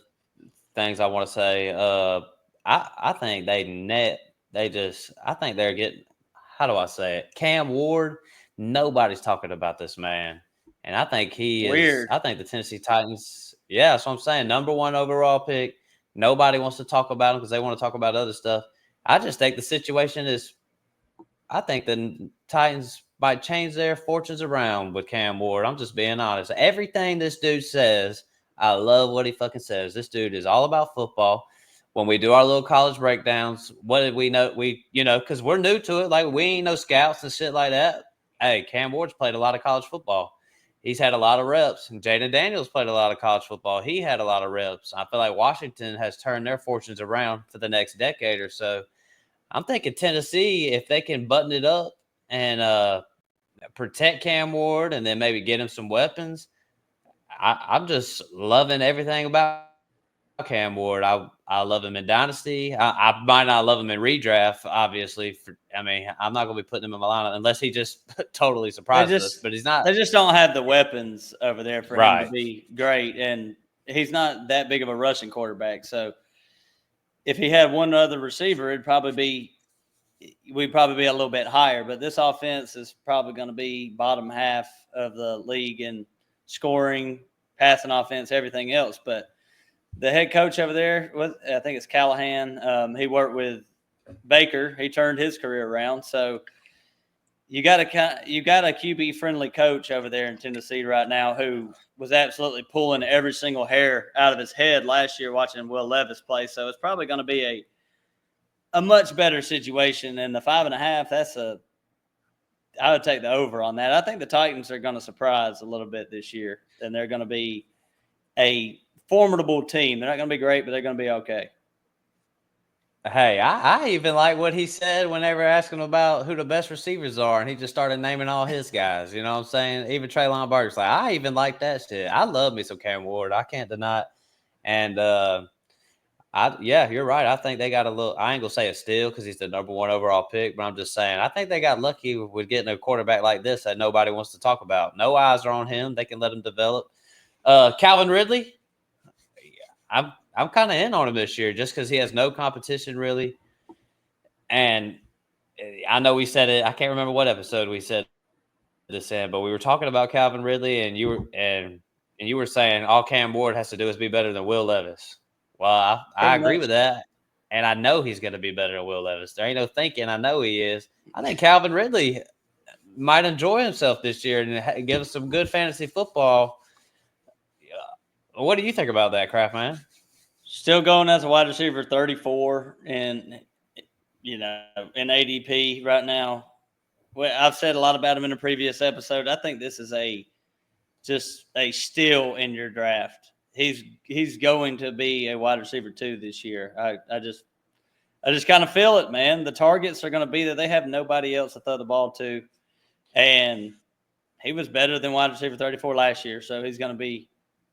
things I want to say. I think I think they're getting. How do I say it? Cam Ward. Nobody's talking about this man, and I think he is. I think the Tennessee Titans. Yeah, that's what I'm saying. Number one overall pick. Nobody wants to talk about him because they want to talk about other stuff. I just think the situation is. I think the Titans might change their fortunes around with Cam Ward. I'm just being honest. Everything this dude says, I love what he fucking says. This dude is all about football. When we do our little college breakdowns, what did we know? Because we're new to it. Like, we ain't no scouts and shit like that. Hey, Cam Ward's played a lot of college football. He's had a lot of reps. And Jaden Daniels played a lot of college football. He had a lot of reps. I feel like Washington has turned their fortunes around for the next decade or so. I'm thinking Tennessee, if they can button it up and protect Cam Ward and then maybe get him some weapons, I'm just loving everything about Cam Ward. I love him in Dynasty. I might not love him in redraft, obviously. I'm not going to be putting him in my lineup unless he just totally They surprises us. just But he's not. they just don't have the weapons over there for him to Right. be great, and he's not that big of a rushing quarterback. So if he had one other receiver, we'd probably be a little bit higher. But this offense is probably going to be bottom half of the league in scoring, passing offense, everything else. But the head coach over there, I think it's Callahan. He worked with Baker. He turned his career around. So you got a QB friendly coach over there in Tennessee right now who was absolutely pulling every single hair out of his head last year watching Will Levis play. So it's probably going to be a much better situation. And the 5.5, I would take the over on that. I think the Titans are going to surprise a little bit this year, and they're going to be a formidable team. They're not going to be great, but they're going to be okay. Hey, I even like what he said whenever asking about who the best receivers are, and he just started naming all his guys. You know what I'm saying? Even Treylon Burks. Like, I even like that shit. I love me some Cam Ward. I can't deny it. And you're right. I think they got a little. I ain't gonna say a steal because he's the number 1 overall pick, but I'm just saying I think they got lucky with getting a quarterback like this that nobody wants to talk about. No eyes are on him. They can let him develop. Calvin Ridley. I'm kind of in on him this year just because he has no competition really. And I know we said it. I can't remember what episode we said this in, but we were talking about Calvin Ridley, and you were saying all Cam Ward has to do is be better than Will Levis. Well, I Pretty agree much. with that, and I know he's going to be better than Will Levis. There ain't no thinking. I know he is. I think Calvin Ridley might enjoy himself this year and give us some good fantasy football. What do you think about that, Kraft man? Still going as a wide receiver 34 and in ADP right now. Well, I've said a lot about him in a previous episode. I think this is just a steal in your draft. He's going to be a wide receiver 2 this year. I just kind of feel it, man. The targets are going to be that they have nobody else to throw the ball to, and he was better than wide receiver 34 last year, so he's going to be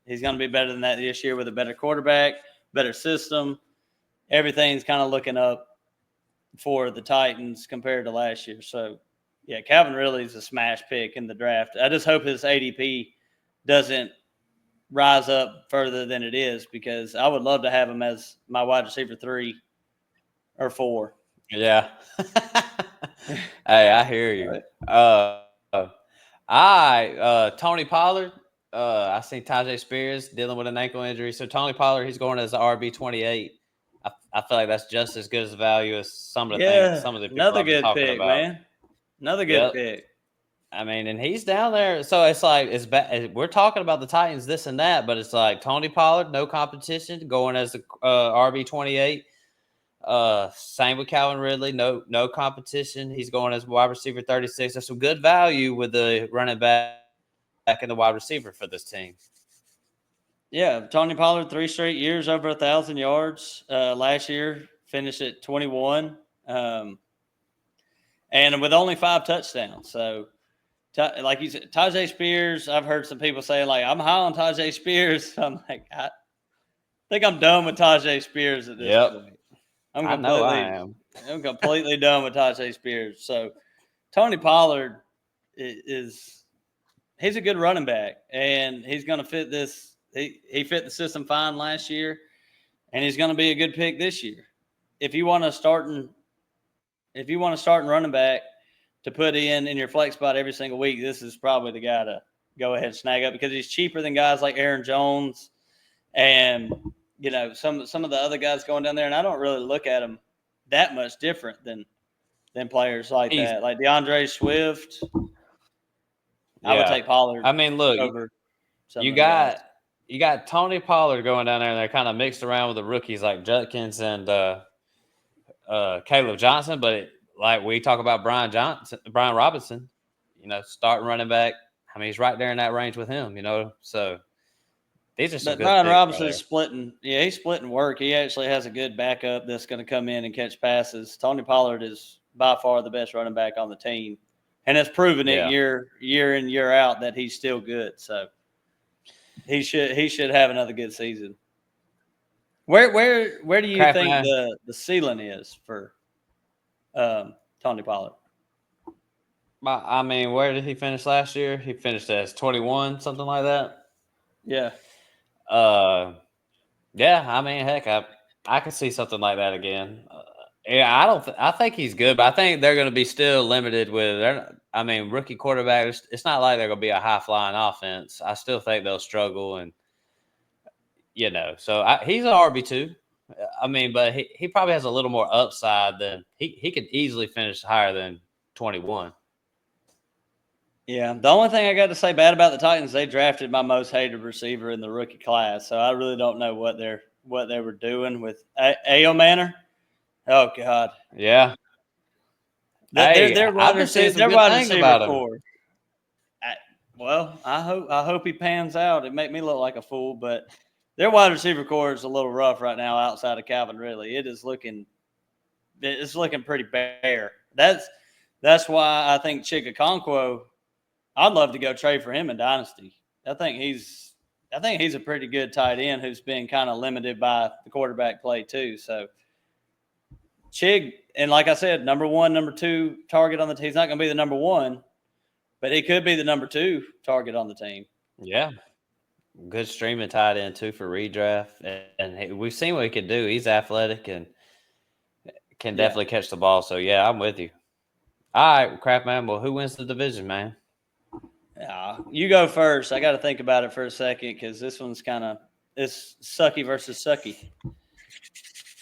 better than that this year with a better quarterback, better system. Everything's kind of looking up for the Titans compared to last year. So, yeah, Calvin Ridley is a smash pick in the draft. I just hope his ADP doesn't rise up further than it is because I would love to have him as my wide receiver 3 or 4. Yeah. Hey, I hear you. Tony Pollard. I seen Tajay Spears dealing with an ankle injury. So Tony Pollard, he's going as the RB28. I feel like that's just as good as value as some of the people Another I've been good talking pick, about. man. Another good Yep. pick. I mean, and he's down there. So it's like we're talking about the Titans, this and that, but it's like Tony Pollard, no competition, going as the RB28. Same with Calvin Ridley, no competition. He's going as wide receiver 36. There's some good value with the running back and the wide receiver for this team. Yeah, Tony Pollard 3 straight years over 1,000 yards. Last year finished at 21, and with only 5 touchdowns. So, like you said, Tajay Spears. I've heard some people say like I'm high on Tajay Spears. I'm like I think I'm done with Tajay Spears at this point. I know I am. I'm completely done with Tajay Spears. So Tony Pollard he's a good running back, and he's going to fit this. He fit the system fine last year, and he's going to be a good pick this year. If you want to start running back to put in your flex spot every single week, this is probably the guy to go ahead and snag up because he's cheaper than guys like Aaron Jones and some of the other guys going down there. And I don't really look at him that much different than players like that, like DeAndre Swift. Yeah. I would take Pollard. I mean, look, over you got Tony Pollard going down there, and they're kind of mixed around with the rookies like Judkins and Caleb Johnson. But like we talk about Brian Robinson, starting running back. I mean, he's right there in that range with him. So these are some good. Brian Robinson's splitting. Yeah, he's splitting work. He actually has a good backup that's going to come in and catch passes. Tony Pollard is by far the best running back on the team, and has proven it year in, year out that he's still good. So he should have another good season. Where do you Craft think man. the ceiling is for Tony Pollard? I mean, where did he finish last year? He finished as 21, something like that. Yeah. Uh, yeah. I mean, heck, I could see something like that again. Yeah, I don't. I think he's good, but I think they're going to be still limited with. I mean, rookie quarterbacks. It's not like they're going to be a high flying offense. I still think they'll struggle, and so he's an RB2. I mean, but he probably has a little more upside than he could easily finish higher than 21. Yeah. The only thing I got to say bad about the Titans, they drafted my most hated receiver in the rookie class, so I really don't know what they were doing with Ao Manor. Oh God. Yeah. Hey, Their I've wide been seeing receiver, some their good wide things receiver about him. core. Well, I hope he pans out. It make me look like a fool, but their wide receiver core is a little rough right now outside of Calvin Ridley. It's looking pretty bare. That's why I think Chigakonkwo, I'd love to go trade for him in Dynasty. I think he's a pretty good tight end who's been kind of limited by the quarterback play too. So Chig, and like I said, number one, number two target on the team. He's not going to be the number one, but he could be the number two target on the team. Yeah. Good streaming tight end too for redraft, and we've seen what he can do. He's athletic and can Yeah. definitely catch the ball. So yeah, I'm with you. All right, crap man. Well, who wins the division, man? Yeah, you go first. I got to think about it for a second because this one's it's sucky versus sucky.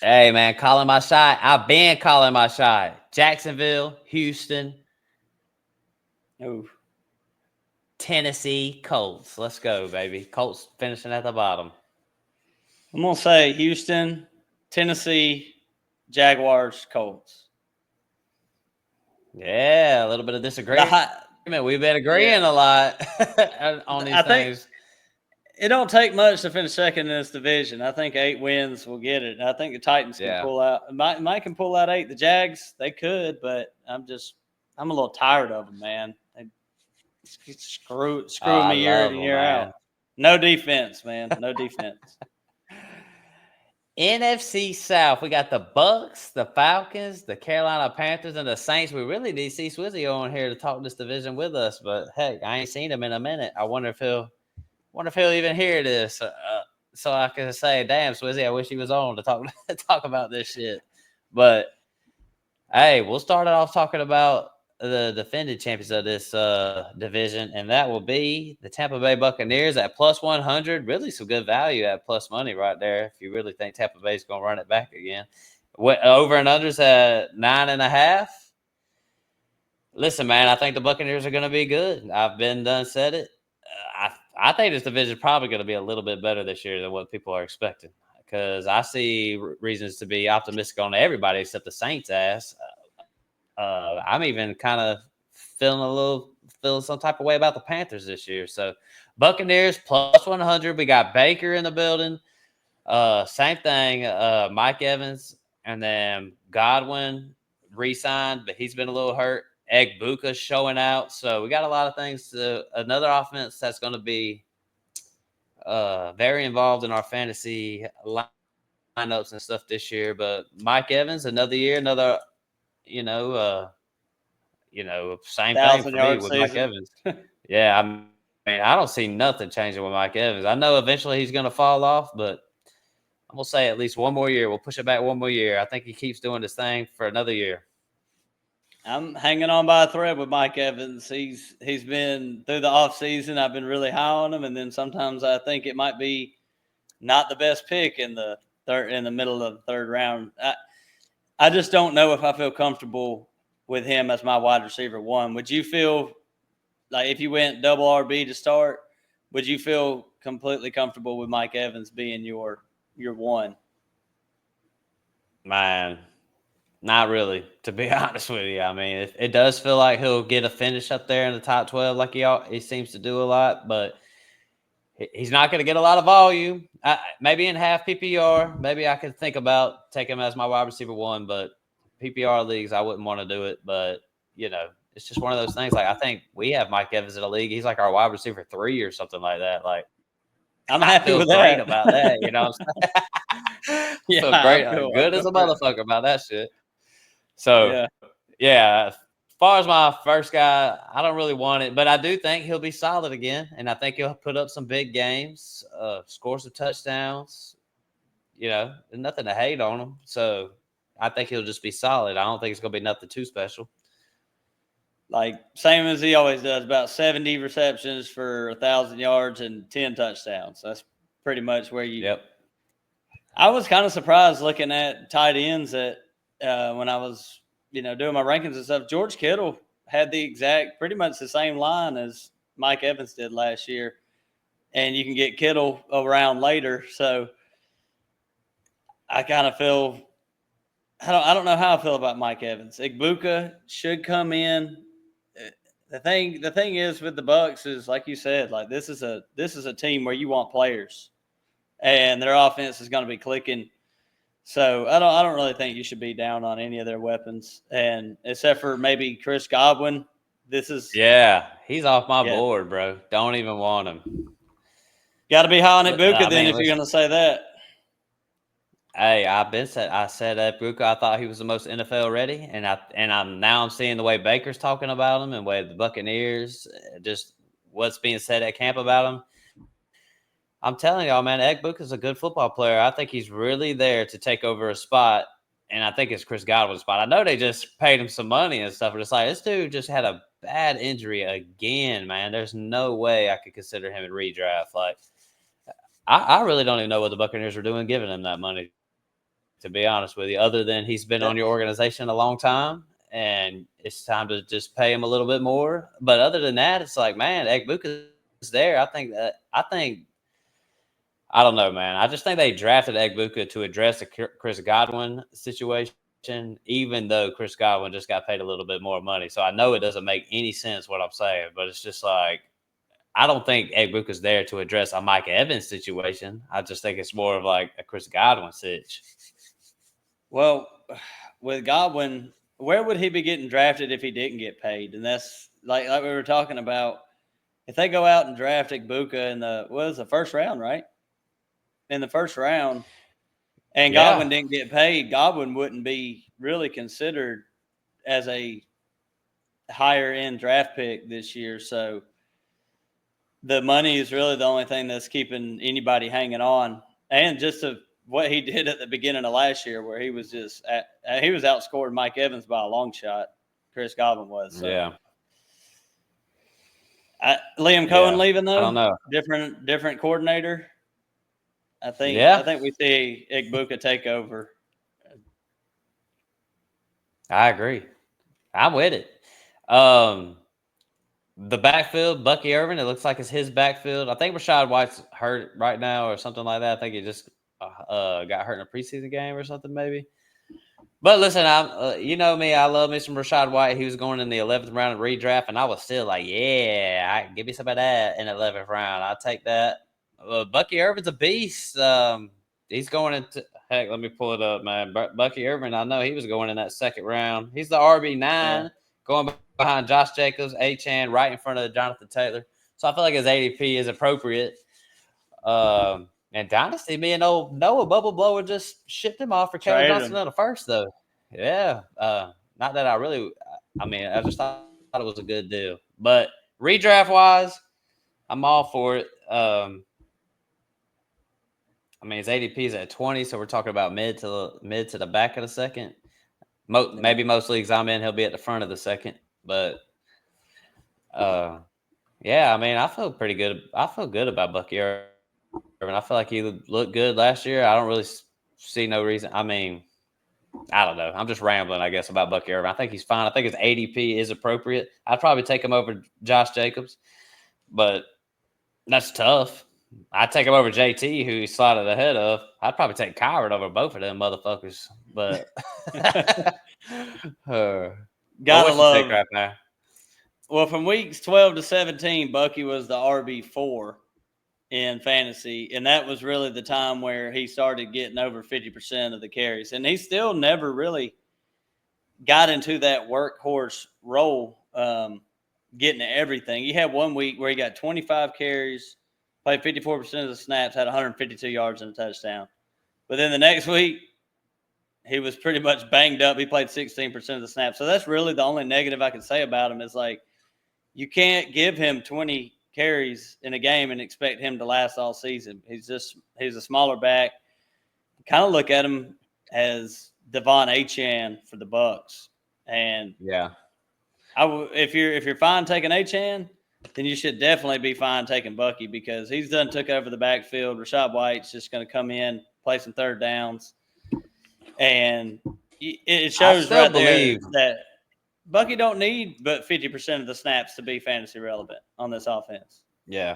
Hey man, calling my shot. I've been calling my shot. Jacksonville, Houston, Ooh. Tennessee, Colts. Let's go, baby. Colts finishing at the bottom. I'm gonna say Houston, Tennessee, Jaguars, Colts. Yeah, a little bit of disagreement. We've been agreeing a lot on these I think things. it don't take much to finish second in this division. I think 8 wins will get it. And I think the Titans can pull out. Mike can pull out 8. The Jags, they could, but I'm a little tired of them, man. They screw me year in and year out. No defense, man. No defense. NFC South, we got the Bucks, the Falcons, the Carolina Panthers, and the Saints. We really need to see Swizzy on here to talk this division with us, but heck, I ain't seen him in a minute. I wonder if he'll even hear this, so I can say, "Damn, Swizzy, I wish he was on to talk about this shit." But hey, we'll start it off talking about the defending champions of this division, and that will be the Tampa Bay Buccaneers at plus 100. Really some good value at plus money right there if you really think Tampa Bay is going to run it back again. Over and unders at 9.5. Listen, man, I think the Buccaneers are going to be good. I've been done said it. I think this division is probably going to be a little bit better this year than what people are expecting because I see reasons to be optimistic on everybody except the Saints' ass. I'm even kind of feeling some type of way about the Panthers this year. So Buccaneers plus 100. We got Baker in the building. Same thing. Mike Evans and then Godwin re-signed, but he's been a little hurt. Egbuka showing out. So we got a lot of things. Another offense that's going to be very involved in our fantasy lineups and stuff this year. But Mike Evans, another year, another, same thing for me with Mike Evans. Yeah, I mean, I don't see nothing changing with Mike Evans. I know eventually he's going to fall off, but I'm going to say at least one more year. We'll push it back one more year. I think he keeps doing this thing for another year. I'm hanging on by a thread with Mike Evans. He's been through the offseason. I've been really high on him, and then sometimes I think it might be not the best pick in the middle of the third round. I just don't know if I feel comfortable with him as my wide receiver one. Would you feel like if you went double RB to start, would you feel completely comfortable with Mike Evans being your one? Man, not really, to be honest with you. I mean, it does feel like he'll get a finish up there in the top 12 like he seems to do a lot, but he's not going to get a lot of volume. Maybe in half PPR, maybe I could think about taking him as my wide receiver one, but PPR leagues, I wouldn't want to do it. But, it's just one of those things. Like, I think we have Mike Evans in a league. He's like our wide receiver 3 or something like that. Like, I'm I happy feel with great that. about that. You know what I'm saying? I Yeah, feel I great, feel good as a great. motherfucker about that shit. So, Yeah. yeah, as far as my first guy, I don't really want it, but I do think he'll be solid again, and I think he'll put up some big games, score some touchdowns. You know, there's nothing to hate on him. So I think he'll just be solid. I don't think it's gonna be nothing too special. Like same as he always does, about 70 receptions for 1,000 yards and 10 touchdowns. That's pretty much where you. Yep. I was kind of surprised looking at tight ends that when I was, doing my rankings and stuff. George Kittle had the exact, pretty much the same line as Mike Evans did last year, and you can get Kittle around later. So I kind of feel. I don't know how I feel about Mike Evans. Igbuka should come in. The thing is with the Bucks is like you said, like this is a team where you want players, and their offense is going to be clicking. So I don't really think you should be down on any of their weapons, and except for maybe Chris Godwin. This is Yeah, he's off my yeah, board, bro. Don't even want him. got to be high on Igbuka I then mean, if you're listen, going to say that. hey, I said that Bruca. I thought he was the most NFL ready, and I'm seeing the way Baker's talking about him and the way the Buccaneers, just what's being said at camp about him. I'm telling y'all, man, Ekbuk is a good football player. I think he's really there to take over a spot, and I think it's Chris Godwin's spot. I know they just paid him some money and stuff, but it's like this dude just had a bad injury again, man. There's no way I could consider him in redraft. Like, I really don't even know what the Buccaneers are doing giving him that money, to be honest with you, other than he's been on your organization a long time and it's time to just pay him a little bit more. But other than that, it's like, man, Ekbuk is there. I don't know, man. I just think they drafted Egbuka to address the Chris Godwin situation, even though Chris Godwin just got paid a little bit more money. So I know it doesn't make any sense what I'm saying, but it's just like I don't think Egbuka's there to address a Mike Evans situation. I just think it's more of like a Chris Godwin situation. Well, with Godwin, where would he be getting drafted if he didn't get paid? And that's like we were talking about. If they go out and draft Igbuka in the first round, right? In the first round, and Godwin Yeah. didn't get paid, Godwin wouldn't be really considered as a higher end draft pick this year. So the money is really the only thing that's keeping anybody hanging on. And just what he did at the beginning of last year, where he was he was outscored Mike Evans by a long shot. Chris Godwin was. So Yeah. Liam Cohen Yeah. leaving I don't though, know. different coordinator. I Yeah. think we see Igbuka take over. I agree. I'm with it. Um, The backfield, Bucky Irvin, it looks like it's his backfield. I think Rashad White's hurt right now or something like that. I think he just got hurt in a preseason game or something, maybe. But listen, you know me, I love me some Rashad White. He was going in the 11th round of redraft, and I was still like, yeah, give me some of that in the 11th round. I'll take that. Bucky Irvin's a beast. He's going into heck. Let me pull it up, man. Bucky Irvin, I know he was going in that second round. He's the Yeah. RB9, going behind Josh Jacobs, Chan, right in front of Jonathan Taylor. So I feel like his ADP is appropriate. And Dynasty, me and old Noah Bubble Blower just shipped him off for Kalen Trade Johnson him. in the first, though. Yeah. Not that I mean, I just thought it was a good deal. But redraft wise, I'm all for it. I mean, his ADP is at 20, so we're talking about mid to the back of the second. Maybe most leagues I'm in, he'll be at the front of the second. But uh, yeah, I mean, I feel pretty good. I feel good about Bucky Irvin. I feel like he looked good last year. I don't really see no reason. I mean, I don't know. I'm just rambling, I guess, about Bucky Irvin. I think he's fine. I think his ADP is appropriate. I'd probably take him over Josh Jacobs, but that's tough. I'd take him over JT, who he slotted ahead of. I'd probably take Kyron over both of them motherfuckers. But Gotta what's your take love. right now? Well, from weeks 12 to 17, Bucky was the RB4 in fantasy, and that was really the time where he started getting over 50% of the carries. And he still never really got into that workhorse role, getting everything. He had one week where he got 25 carries, played 54% of the snaps, had 152 yards and a touchdown. But then the next week, he was pretty much banged up. He played 16% of the snaps. So that's really the only negative I can say about him is like you can't give him 20 carries in a game and expect him to last all season. He's a smaller back. Kind of look at him as Devon Achane for the Bucs. And Yeah. if you're fine taking Achane, then you should definitely be fine taking Bucky because he's done took over the backfield. Rachaad White's just going to come in, play some third downs. And it shows right there that Bucky don't need but 50% of the snaps to be fantasy relevant on this offense. Yeah.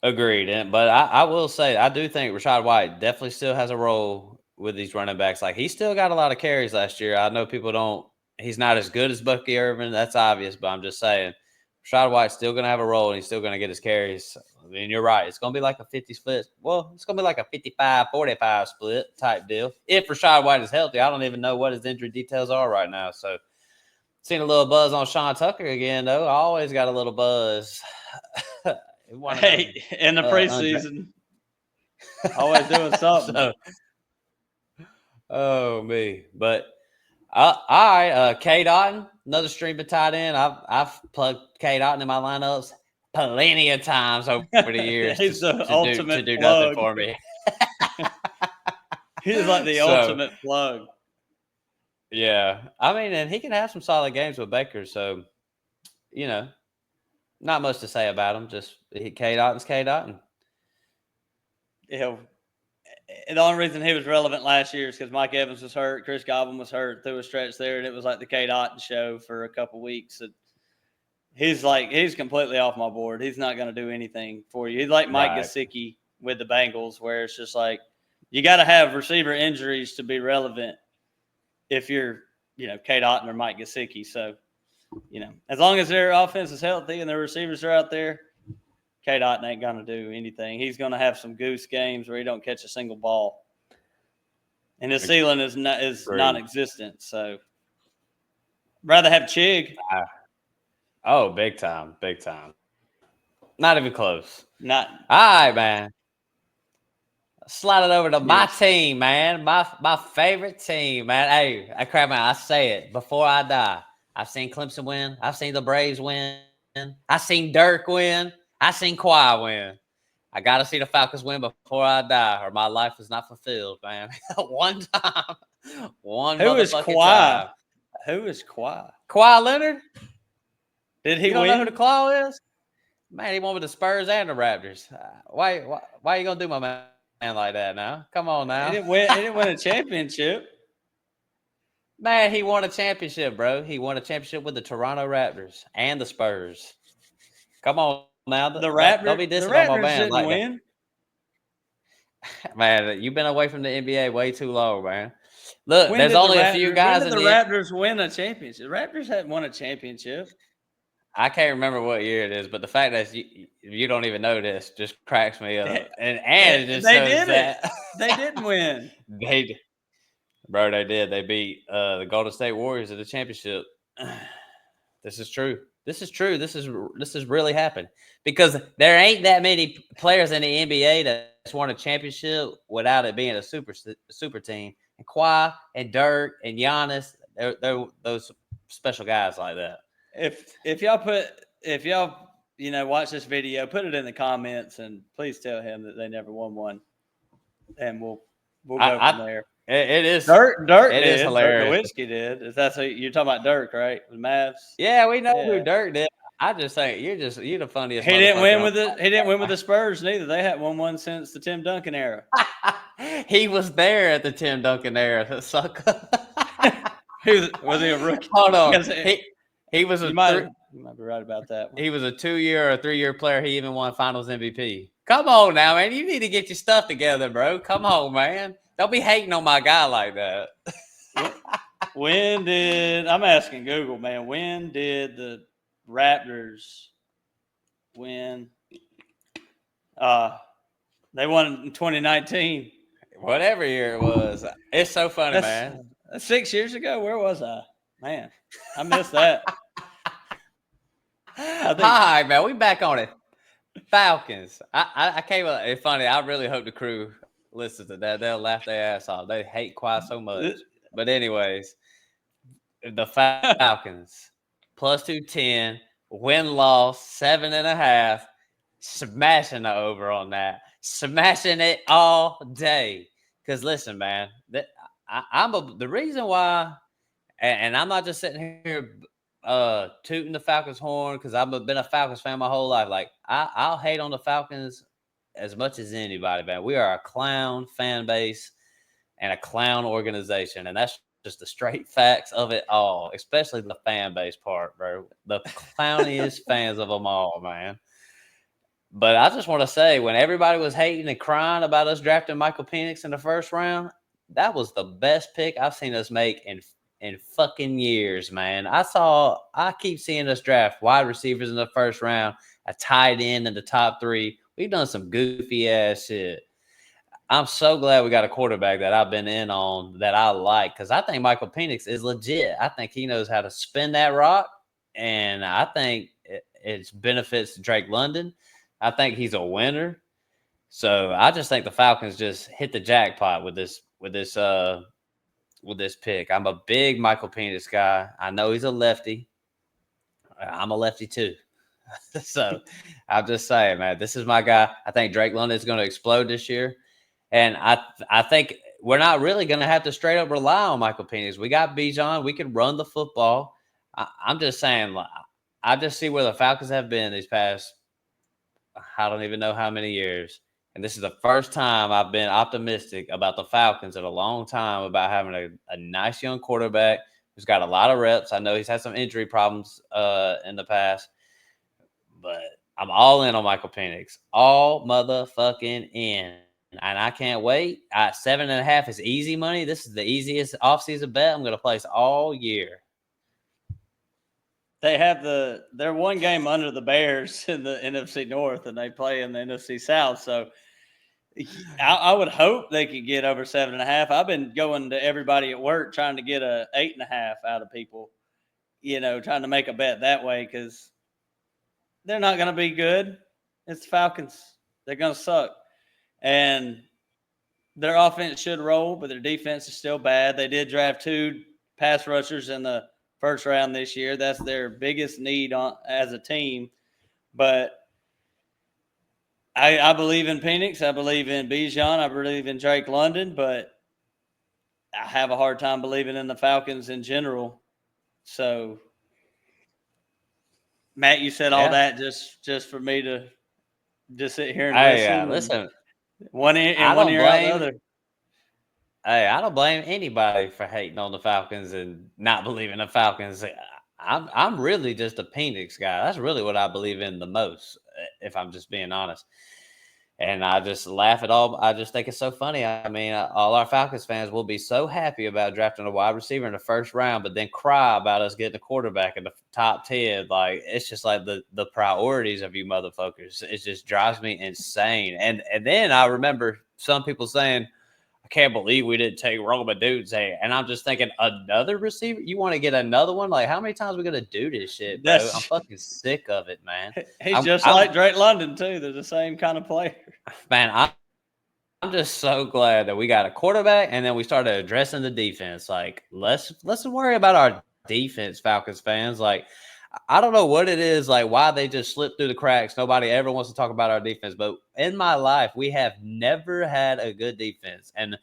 Agreed. But I will say, I do think Rachaad White definitely still has a role with these running backs. Like, he still got a lot of carries last year. I know people don't – he's not as good as Bucky Irvin. That's obvious, but I'm just saying – Rachaad White's still going to have a role, and he's still going to get his carries. I mean, you're right. It's going to be like a 50 split. Well, it's going to be like a 55-45 split type deal. If Rachaad White is healthy, I don't even know what his injury details are right now. So, seen a little buzz on Sean Tucker again, though. I always got a little buzz. Hey, in the preseason, always doing something. So, oh, me. But I K. Dotton, another streaming tight end. I've plugged K. Dotton in my lineups plenty of times over the years He's to do nothing for me. He's like the ultimate plug. Yeah. I mean, and he can have some solid games with Baker. So, not much to say about him. Just K. Dotton's K. Dotton. Yeah. The only reason he was relevant last year is because Mike Evans was hurt, Chris Godwin was hurt through a stretch there, and it was like the K. Dotton show for a couple weeks. And he's completely off my board. He's not going to do anything for you. He's like Mike Gesicki with the Bengals, where it's just like you got to have receiver injuries to be relevant if you're, K. Dotton or Mike Gesicki. So, as long as their offense is healthy and their receivers are out there, K. Dotton ain't going to do anything. He's going to have some goose games where he don't catch a single ball. And his ceiling is non-existent. So, rather have Chig. Oh, big time. Big time. Not even close. All right, man. Slide it over to my team, man. My favorite team, man. Hey, I say it before I die. I've seen Clemson win. I've seen the Braves win. I've seen Dirk win. I've seen Kawhi win. I got to see the Falcons win before I die, or my life is not fulfilled, man. One time. Who is Kawhi? Who is Kawhi? Kawhi Leonard? Did he you don't win? know who the Claw is? Man, he won with the Spurs and the Raptors. Why are you going to do my man like that now? Come on now. He didn't win a championship. Man, he won a championship, bro. He won a championship with the Toronto Raptors and the Spurs. Come on now. The Raptors, don't be dissing the Raptors on my man didn't like win. That. Man, you've been away from the NBA way too long, man. Look, there's only a few guys in the Raptors win a championship. The Raptors hadn't won a championship. I can't remember what year it is, but the fact that you don't even know this just cracks me up. And it just they did it. They didn't win. They did. They beat the Golden State Warriors at the championship. This is true. This is true. This is really happened because there ain't that many players in the NBA that's won a championship without it being a super team. And Kawhi and Dirk and Giannis, they're those special guys like that. If y'all watch this video, put it in the comments and please tell him that they never won one, and we'll go from there. It is Dirk. It is hilarious. Dirk Nowitzki did. Is that you're talking about? Dirk, right? The Mavs. Yeah, we know who Dirk did. I just think you're the funniest. He didn't win with the Spurs neither. They hadn't won one since the Tim Duncan era. He was there at the Tim Duncan era. Sucker. Was he a rookie? Hold on. He was you might be right about that one. He was a 2-year or 3-year player. He even won Finals MVP. Come on now, man. You need to get your stuff together, bro. Come on, man. Don't be hating on my guy like that. I'm asking Google, man, when did the Raptors win? They won in 2019. Whatever year it was. It's so funny, man. That's 6 years ago. Where was I? Man, I missed that. Hi, man. We back on it. Falcons. I came up. It's funny. I really hope the crew listens to that. They'll laugh their ass off. They hate quiet so much. But anyways, the Falcons plus 210, win loss 7.5, smashing the over on that, smashing it all day. Because listen, man, the reason why, and I'm not just sitting here tooting the Falcons horn because I've been a Falcons fan my whole life. Like I'll hate on the Falcons as much as anybody, man. We are a clown fan base and a clown organization, and that's just the straight facts of it all, especially the fan base part, bro. The clowniest fans of them all, man. But I just want to say, when everybody was hating and crying about us drafting Michael Penix in the first round, that was the best pick I've seen us make in fucking years, man. I keep seeing us draft wide receivers in the first round, a tight end in the top 3. We've done some goofy ass shit. I'm so glad we got a quarterback that I've been in on that I like, because I think Michael Penix is legit. I think he knows how to spin that rock, and I think it benefits Drake London. I think he's a winner. So I just think the Falcons just hit the jackpot with this pick. I'm a big Michael Penix guy. I know he's a lefty. I'm a lefty too. So I'm just saying, man, this is my guy. I think Drake London is going to explode this year. And I think we're not really going to have to straight up rely on Michael Penix. We got Bijan. We can run the football. I'm just saying, I just see where the Falcons have been these past, I don't even know how many years. And this is the first time I've been optimistic about the Falcons in a long time about having a nice young quarterback who's got a lot of reps. I know he's had some injury problems in the past, but I'm all in on Michael Penix. All motherfucking in. And I can't wait. 7.5 is easy money. This is the easiest offseason bet I'm going to place all year. They have they're one game under the Bears in the NFC North, and they play in the NFC South. So I would hope they could get over 7.5. I've been going to everybody at work trying to get a 8.5 out of people, trying to make a bet that way, because they're not going to be good. It's the Falcons. They're going to suck. And their offense should roll, but their defense is still bad. They did draft 2 pass rushers in the first round this year. That's their biggest need as a team. But I believe in Penix. I believe in Bijan. I believe in Drake London. But I have a hard time believing in the Falcons in general. So, Matt, you said all that just for me to just sit here and listen. One ear and one ear out the other. Hey, I don't blame anybody for hating on the Falcons and not believing the Falcons. I'm really just a Penix guy. That's really what I believe in the most, if I'm just being honest. And I just laugh at all. I just think it's so funny. I mean, all our Falcons fans will be so happy about drafting a wide receiver in the first round, but then cry about us getting a quarterback in the top 10. Like, it's just like the priorities of you motherfuckers. It just drives me insane. And then I remember some people saying, I can't believe we didn't take Roma Dudesay. And I'm just thinking, another receiver? You want to get another one? Like, how many times are we going to do this shit, bro? I'm fucking sick of it, man. He's just like Drake London, too. They're the same kind of player. Man, I'm just so glad that we got a quarterback, and then we started addressing the defense. Like, let's worry about our defense, Falcons fans. Like, I don't know what it is, like why they just slip through the cracks. Nobody ever wants to talk about our defense, but in my life, we have never had a good defense. And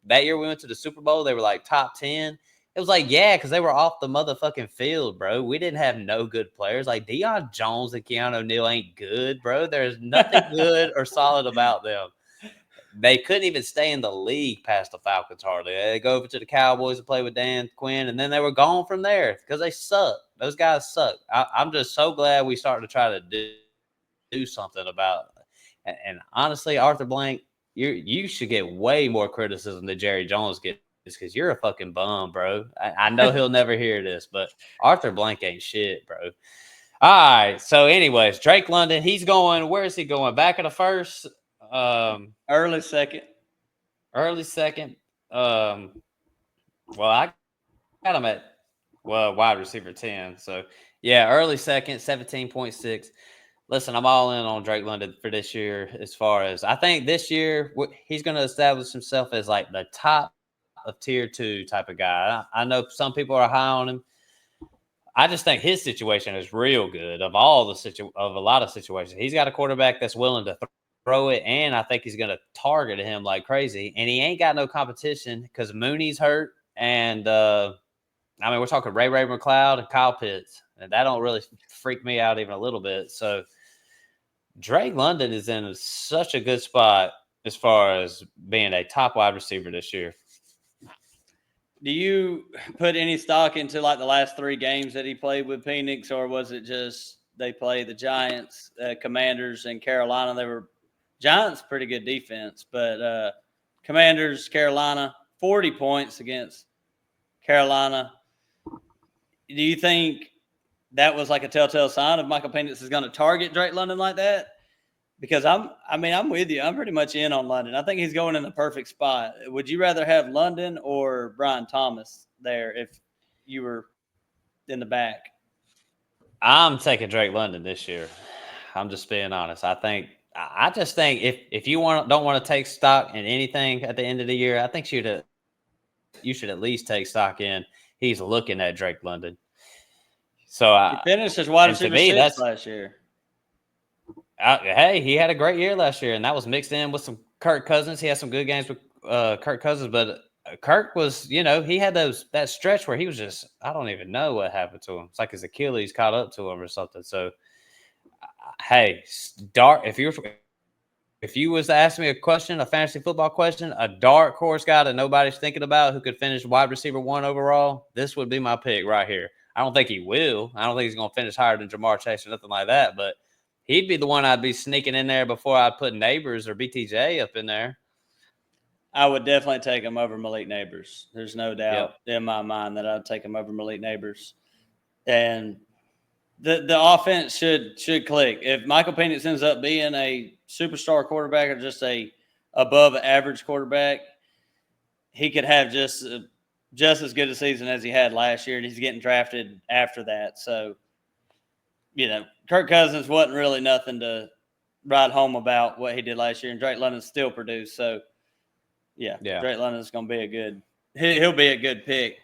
that year we went to the Super Bowl, they were like top 10. It was like, yeah, because they were off the motherfucking field, bro. We didn't have no good players. Like Deion Jones and Keanu Neal ain't good, bro. There's nothing good or solid about them. They couldn't even stay in the league past the Falcons hardly. They go over to the Cowboys and play with Dan Quinn, and then they were gone from there because they suck. Those guys suck. I'm just so glad we started to try to do something about it. And honestly, Arthur Blank, you should get way more criticism than Jerry Jones gets because you're a fucking bum, bro. I know he'll never hear this, but Arthur Blank ain't shit, bro. All right. So, anyways, Drake London, he's going. Where is he going? Back in the first. Early second. Well, I got him at wide receiver 10. So yeah, early second, 17.6. Listen, I'm all in on Drake London for this year. As far as I think this year, he's going to establish himself as like the top of tier 2 type of guy. I know some people are high on him. I just think his situation is real good of all of a lot of situations. He's got a quarterback that's willing to throw it, and I think he's going to target him like crazy. And he ain't got no competition because Mooney's hurt, and I mean we're talking Ray McLeod and Kyle Pitts, and that don't really freak me out even a little bit. So Drake London is in such a good spot as far as being a top wide receiver this year. Do you put any stock into like the last 3 games that he played with Phoenix, or was it just they played the Giants, Commanders, and Carolina? They were Giants, pretty good defense, but Commanders, Carolina, 40 points against Carolina. Do you think that was like a telltale sign of Michael Penix is going to target Drake London like that? Because I'm with you. I'm pretty much in on London. I think he's going in the perfect spot. Would you rather have London or Brian Thomas there if you were in the back? I'm taking Drake London this year. I'm just being honest. I just think if you don't want to take stock in anything at the end of the year, I think you should at least take stock in he's looking at Drake London. So he finished as wide receiver 6 last year. Hey, he had a great year last year, and that was mixed in with some Kirk Cousins. He had some good games with Kirk Cousins, but Kirk was, he had that stretch where he was just, I don't even know what happened to him. It's like his Achilles caught up to him or something. So, hey, if you was to ask me a fantasy football question, a dark horse guy that nobody's thinking about who could finish wide receiver 1 overall, this would be my pick right here. I don't think he will. I don't think he's going to finish higher than Jamar Chase or nothing like that, but he'd be the one I'd be sneaking in there before I'd put Neighbors or BTJ up in there. I would definitely take him over Malik Neighbors. There's no doubt in my mind that I'd take him over Malik Neighbors. And the offense should click. If Michael Penix ends up being a superstar quarterback or just a above average quarterback, he could have just as good a season as he had last year, and he's getting drafted after that. So, Kirk Cousins wasn't really nothing to write home about what he did last year, and Drake London still produced. So, yeah. Drake London's going to be he'll be a good pick.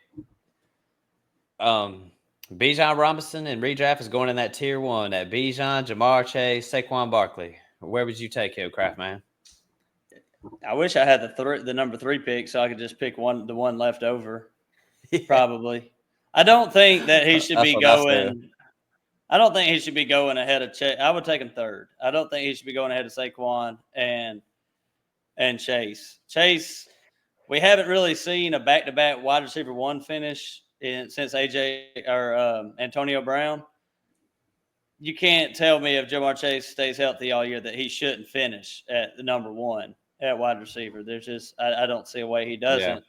Bijan Robinson in redraft is going in that tier 1 at Bijan, Jamar Chase, Saquon Barkley. Where would you take him, Craftman? I wish I had the number 3 pick so I could just pick the one left over. Yeah. Probably. I don't think that he should be going. I don't think he should be going ahead of Chase. I would take him 3rd. I don't think he should be going ahead of Saquon and Chase. Chase, we haven't really seen a back-to-back wide receiver 1 finish since Antonio Brown. You can't tell me if Jamar Chase stays healthy all year that he shouldn't finish at the number 1 at wide receiver. There's just I don't see a way he doesn't. Yeah.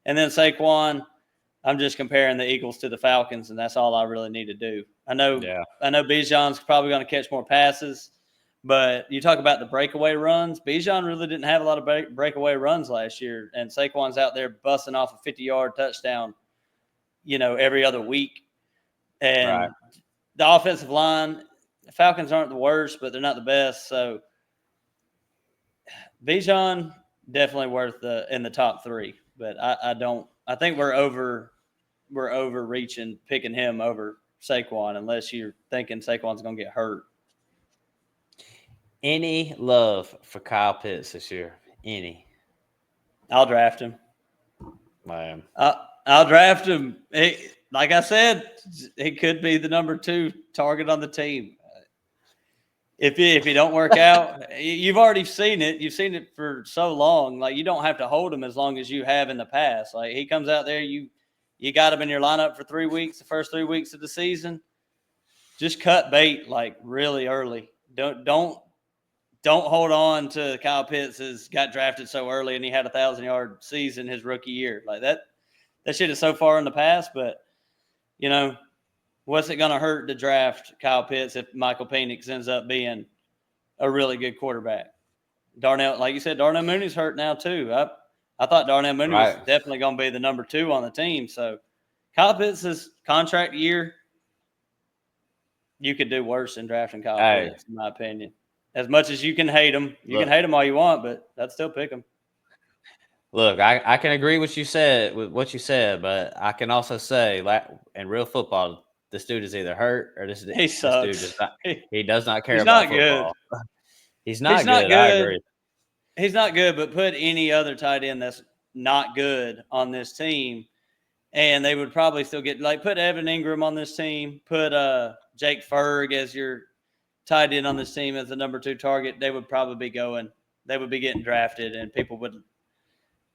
And then Saquon, I'm just comparing the Eagles to the Falcons, and that's all I really need to do. I know Bijan's probably going to catch more passes, but you talk about the breakaway runs. Bijan really didn't have a lot of breakaway runs last year, and Saquon's out there busting off a 50-yard touchdown, every other week. And the offensive line, the Falcons aren't the worst, but they're not the best. So Bijan definitely worth in the top 3, but I think we're overreaching picking him over Saquon unless you're thinking Saquon's going to get hurt. Any love for Kyle Pitts this year? Any? I'll draft him. Man. I'll draft him. Like I said, he could be the number 2 target on the team. If he don't work out, you've already seen it. You've seen it for so long. Like, you don't have to hold him as long as you have in the past. Like, he comes out there, you got him in your lineup for 3 weeks, the first 3 weeks of the season. Just cut bait like really early. Don't hold on to Kyle Pitts has got drafted so early and he had 1,000-yard season his rookie year. Like that shit is so far in the past, but what's it going to hurt to draft Kyle Pitts if Michael Penix ends up being a really good quarterback? Darnell, like you said, Darnell Mooney's hurt now too. I thought Darnell Mooney was definitely going to be the number 2 on the team. So Kyle Pitts' contract year, you could do worse than drafting Kyle Hey, Pitts, in my opinion. As much as you can hate him, you look, can hate him all you want, but I'd still pick him. look, I can agree with what you said, but I can also say, like, in real football, this dude is either hurt or this He dude does sucks. not. He does not care He's about not good. football. He's He's not not good. I good. agree. He's not good, but put any other tight end that's not good on this team, and they would probably still get, like, put Evan Ingram on this team, put Jake Ferg as your tight end on this team as the number 2 target. They would probably be going. They would be getting drafted, and people would,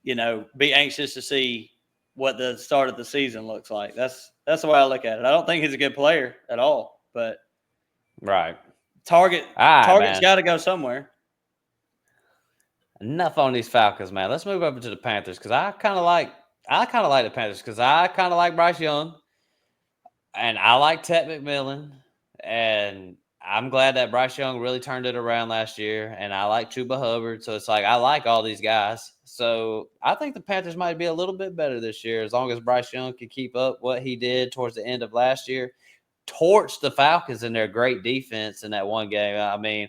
be anxious to see what the start of the season looks like. That's the way I look at it. I don't think he's a good player at all, but Right. target's Man. got to go somewhere. Enough on these Falcons, man. Let's move over to the Panthers because I kind of like the Panthers because I kind of like Bryce Young and I like Ted McMillan, and I'm glad that Bryce Young really turned it around last year, and I like Chuba Hubbard, so it's like I like all these guys. So I think the Panthers might be a little bit better this year as long as Bryce Young can keep up what he did towards the end of last year. Torched the Falcons in their great defense in that one game. I mean,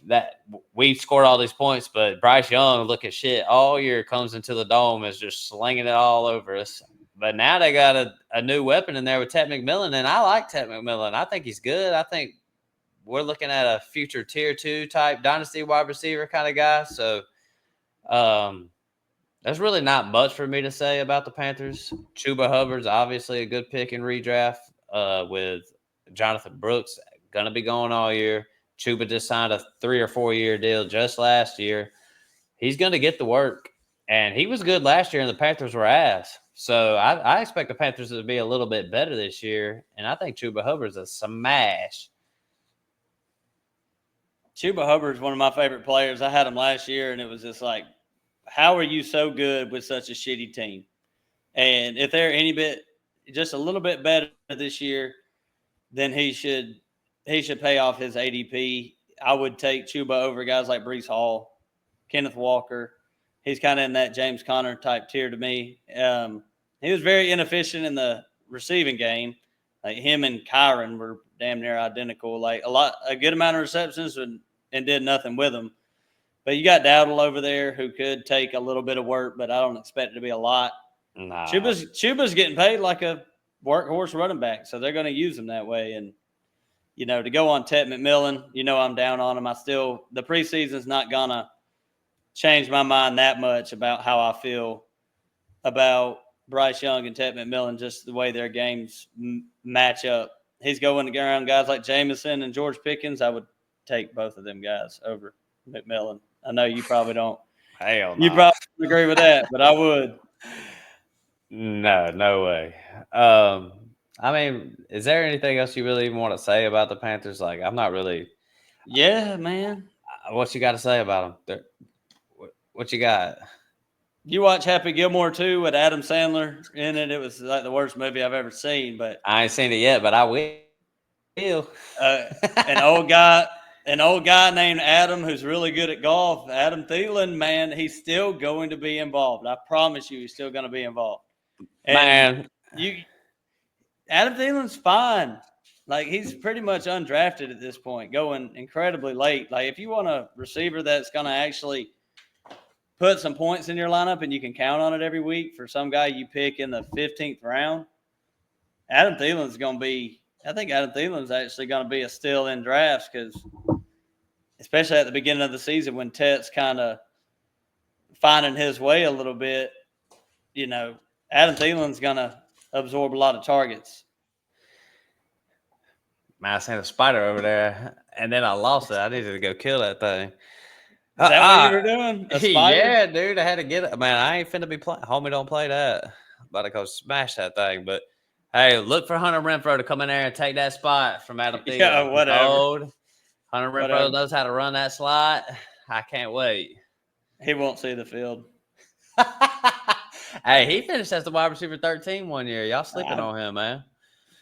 that we scored all these points, but Bryce Young, look at shit all year, comes into the dome is just slinging it all over us. But now they got a new weapon in there with Ted McMillan, and I like Ted McMillan. I think he's good. I think we're looking at a future tier 2 type dynasty wide receiver kind of guy. So there's really not much for me to say about the Panthers. Chuba Hubbard's obviously a good pick in redraft with Jonathan Brooks going to be going all year. Chuba just signed a 3 or 4 year deal just last year. He's going to get the work, and he was good last year, and the Panthers were ass. So I expect the Panthers to be a little bit better this year, and I think Chuba Hubbard's a smash. Chuba Hubbard's one of my favorite players. I had him last year, and it was just like, how are you so good with such a shitty team? And if they're just a little bit better this year, then he should pay off his ADP. I would take Chuba over guys like Breece Hall, Kenneth Walker. He's kind of in that James Conner type tier to me. He was very inefficient in the receiving game. Like, him and Kyron were damn near identical. Like, a good amount of receptions and did nothing with them. But you got Dowdle over there who could take a little bit of work, but I don't expect it to be a lot. Nah. Chuba's getting paid like a workhorse running back, so they're going to use him that way. And, to go on Ted McMillan, I'm down on him. The preseason's not going to change my mind that much about how I feel about Bryce Young and Ted McMillan, just the way their games match up. He's going around guys like Jameson and George Pickens. I would take both of them guys over McMillan. I know you probably don't. Hell no. You probably don't agree with that, but I would. No way. I mean, is there anything else you really even want to say about the Panthers? Like, I'm not really. Yeah, man. What you got to say about them? What you got? You watch Happy Gilmore 2 with Adam Sandler in it. It was like the worst movie I've ever seen. But I ain't seen it yet, but I will. An old guy named Adam who's really good at golf, Adam Thielen, man, he's still going to be involved. I promise you, he's still going to be involved. And man, Adam Thielen's fine. Like, he's pretty much undrafted at this point, going incredibly late. Like, if you want a receiver that's going to actually put some points in your lineup and you can count on it every week for some guy you pick in the 15th round, Adam Thielen's going to be – I think Adam Thielen's actually going to be a steal in drafts because especially at the beginning of the season when Tet's kind of finding his way a little bit, Adam Thielen's going to absorb a lot of targets. Man, I seen a spider over there, and then I lost it. I needed to go kill that thing. Is that what you were doing? A spider? Yeah, dude, I had to get it. Man, I ain't finna be playing. Homie, don't play that. I'm about to go smash that thing. But, hey, look for Hunter Renfrow to come in there and take that spot from Adam Thielen. Yeah, whatever. Hunter Renfrow knows how to run that slot. I can't wait. He won't see the field. Hey, he finished as the wide receiver 13 one year. Y'all sleeping on him, man.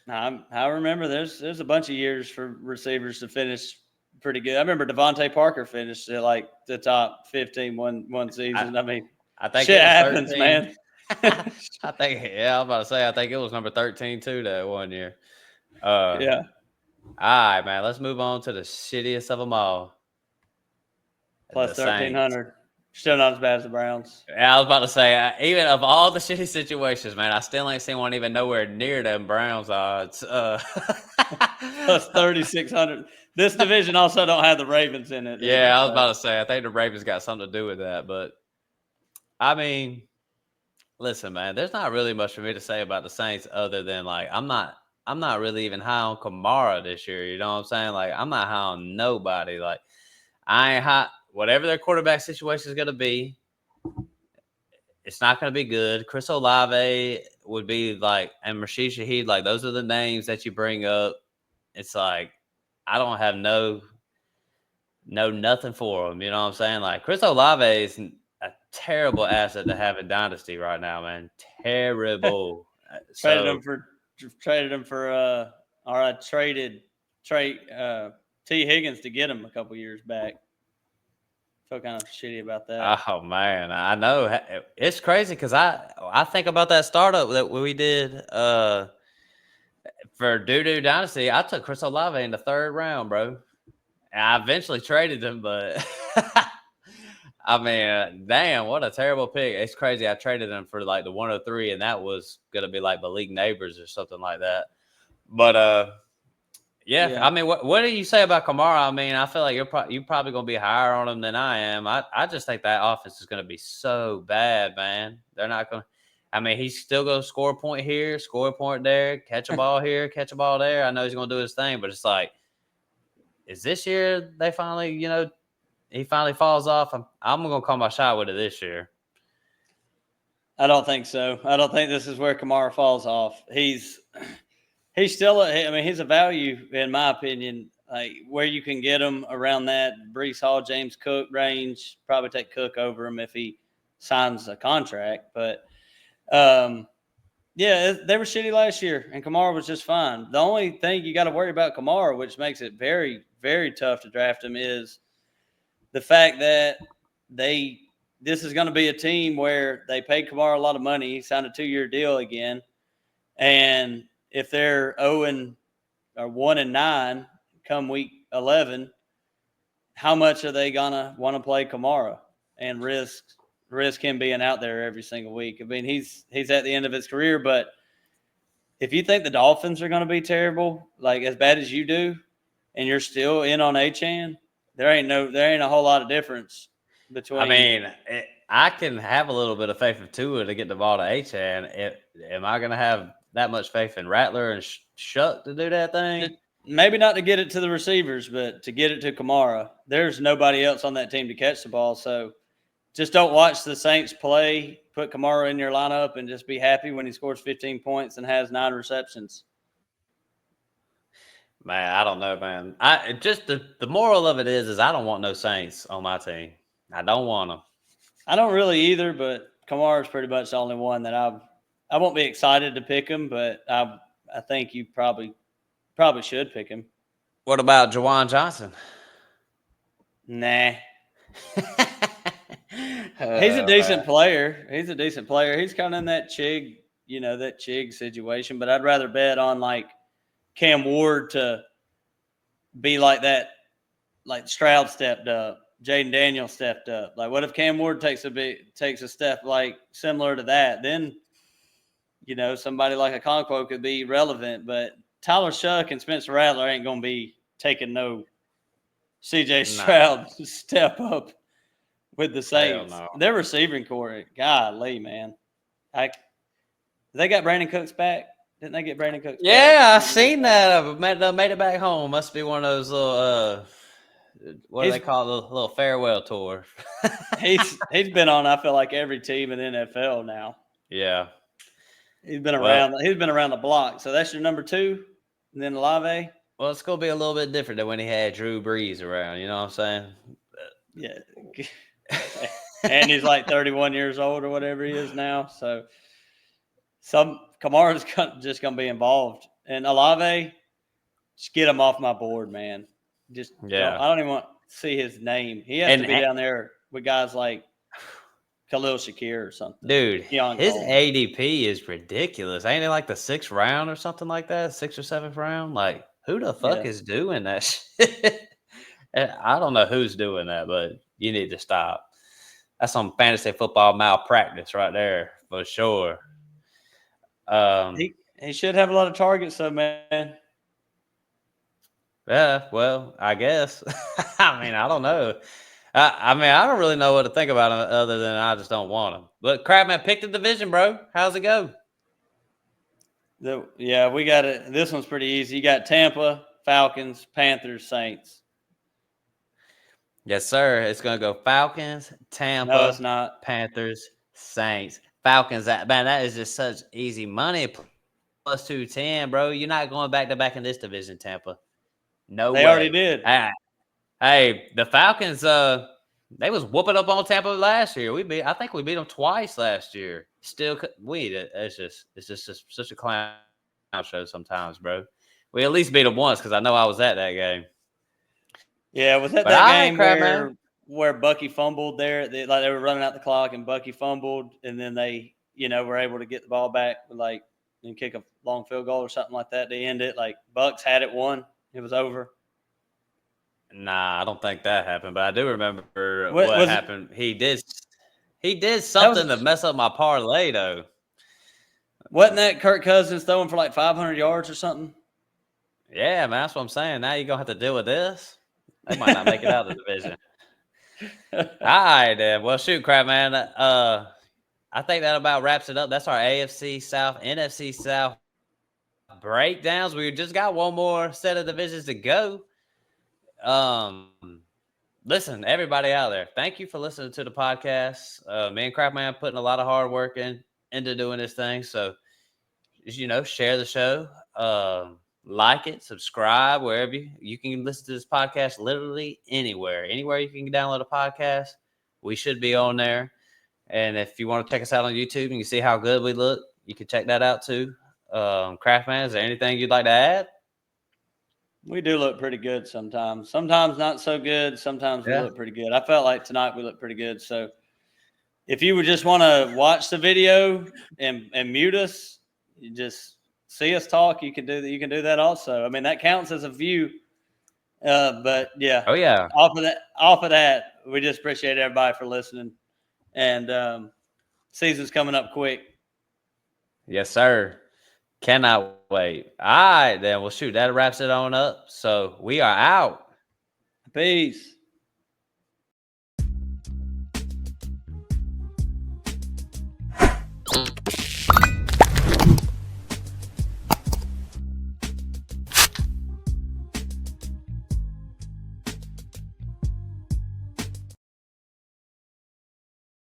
I remember there's a bunch of years for receivers to finish pretty good. I remember Devontae Parker finished at like the top 15 one season. I think shit happens, man. I was about to say, I think it was number 13 too that one year. Yeah. All right, man. Let's move on to the shittiest of them all. Plus The Saints. 1,300. Still not as bad as the Browns. Yeah, I was about to say, even of all the shitty situations, man, I still ain't seen one even nowhere near them Browns odds. Plus 3,600. This division also don't have the Ravens in it. Yeah, I was about to say, I think the Ravens got something to do with that. But, I mean, listen, man, there's not really much for me to say about the Saints other than, like, I'm not really even high on Kamara this year. You know what I'm saying? Like, I'm not high on nobody. Like, I ain't high. Whatever their quarterback situation is going to be, it's not going to be good. Chris Olave would be like, and Rashid Shaheed, like, those are the names that you bring up. It's like, I don't have nothing for them. You know what I'm saying? Like, Chris Olave is a terrible asset to have in Dynasty right now, man. Terrible. Traded So, him for or I traded T. Higgins to get him a couple years back. Feel kind of shitty about that. oh man, I know it's crazy because I think about that startup that we did for Doo Dynasty. I took Chris Olave in the 3rd round, bro. And I eventually traded him, but I mean, damn, what a terrible pick. It's crazy. I traded him for like the 103, and that was gonna be like Malik Neighbors or something like that. But yeah. I mean, what do you say about Kamara? I mean, I feel like you're probably going to be higher on him than I am. I just think that offense is going to be so bad, man. They're not going to. I mean, he's still going to score a point here, score a point there, catch a ball here, catch a ball there. I know he's going to do his thing, but it's like, is this year they finally, he finally falls off? I'm going to call my shot with it this year. I don't think so. I don't think this is where Kamara falls off. He's still he's a value in my opinion. Like where you can get him around that Breece Hall, James Cook range. Probably take Cook over him if he signs a contract. But yeah, they were shitty last year, and Kamara was just fine. The only thing you got to worry about Kamara, which makes it very, very tough to draft him, is the fact that this is going to be a team where they paid Kamara a lot of money. He signed a 2-year deal again, and if they're 1-9 come week 11, how much are they gonna want to play Kamara and risk him being out there every single week? I mean, he's at the end of his career, but if you think the Dolphins are going to be terrible, like as bad as you do, and you're still in on Achane, there ain't a whole lot of difference between. I mean, I can have a little bit of faith of Tua to get the ball to Achane. Am I going to have that much faith in Rattler and Shuck to do that thing? Maybe not to get it to the receivers, but to get it to Kamara. There's nobody else on that team to catch the ball, so just don't watch the Saints play. Put Kamara in your lineup and just be happy when he scores 15 points and has 9 receptions. Man, I don't know, man. I just the moral of it is I don't want no Saints on my team. I don't want them. I don't really either, but Kamara is pretty much the only one that I won't be excited to pick him, but I think you probably should pick him. What about Jawan Johnson? Nah. He's a decent player. He's kind of in that Chig situation, but I'd rather bet on like Cam Ward to be like that, like Stroud stepped up, Jaden Daniels stepped up. Like, what if Cam Ward takes a step like similar to that? Then, somebody like a Okonkwo could be relevant, but Tyler Shuck and Spencer Rattler ain't going to be taking no CJ Stroud step up with the Saints. No. Their receiving core, golly, man. They got Brandon Cooks back. Didn't they get Brandon Cooks back? Yeah, I seen that. I made it back home. Must be one of those little what do they call it? A little farewell tour. he's been on, I feel like, every team in NFL now. Yeah. He's been around the block. So that's your number 2, and then Olave. Well, it's gonna be a little bit different than when he had Drew Brees around, you know what I'm saying? Yeah. And he's like 31 years old or whatever he is now. So Kamara's just gonna be involved. And Olave, just get him off my board, man. I don't even want to see his name. He has to be down there with guys like Khalil Shakir or something. Dude, his ADP is ridiculous. Ain't it like the 6th round or something like that? 6th or 7th round? Like, Who the fuck is doing that shit? I don't know who's doing that, but you need to stop. That's some fantasy football malpractice right there for sure. He should have a lot of targets, though, man. Yeah, well, I guess. I mean, I don't know. I mean, I don't really know what to think about him other than I just don't want him. But Crabman, pick the division, bro. How's it go? Yeah, we got it. This one's pretty easy. You got Tampa, Falcons, Panthers, Saints. Yes, sir. It's gonna go Falcons, Tampa, No, it's not. Panthers, Saints. Falcons. That is just such easy money. Plus 210, bro. You're not going back to back in this division, Tampa. No They way. already did. Hey, the Falcons. They was whooping up on Tampa last year. I think we beat them twice last year. Still, it's just such a clown show sometimes, bro. We at least beat them once because I know I was at that game. Yeah, was that game where Bucky fumbled there? They were running out the clock and Bucky fumbled, and then they, were able to get the ball back and kick a long field goal or something like that to end it. Like Bucks had it won. It was over. Nah, I don't think that happened, but I do remember what happened. He did something to mess up my parlay, though. Wasn't that Kirk Cousins throwing for like 500 yards or something? Yeah, man, that's what I'm saying. Now you're going to have to deal with this. They might not make it out of the division. All right, then. Well, shoot, crap, man. I think that about wraps it up. That's our AFC South, NFC South breakdowns. We just got one more set of divisions to go. Listen, everybody out there, thank you for listening to the podcast. Me and Crapman putting a lot of hard work into doing this thing. So, share the show, like it, subscribe, wherever you can listen to this podcast, literally anywhere you can download a podcast. We should be on there. And if you want to check us out on YouTube and you see how good we look, you can check that out too. Craftman, is there anything you'd like to add? We do look pretty good sometimes. Sometimes not so good. Sometimes we look pretty good. I felt like tonight we looked pretty good. So if you would just want to watch the video and mute us, you just see us talk, you can do that. You can do that also. I mean, that counts as a view. But yeah. Oh yeah. Off of that, we just appreciate everybody for listening. And season's coming up quick. Yes, sir. Cannot wait. All right, then. Well, shoot, that wraps it on up. So we are out. Peace.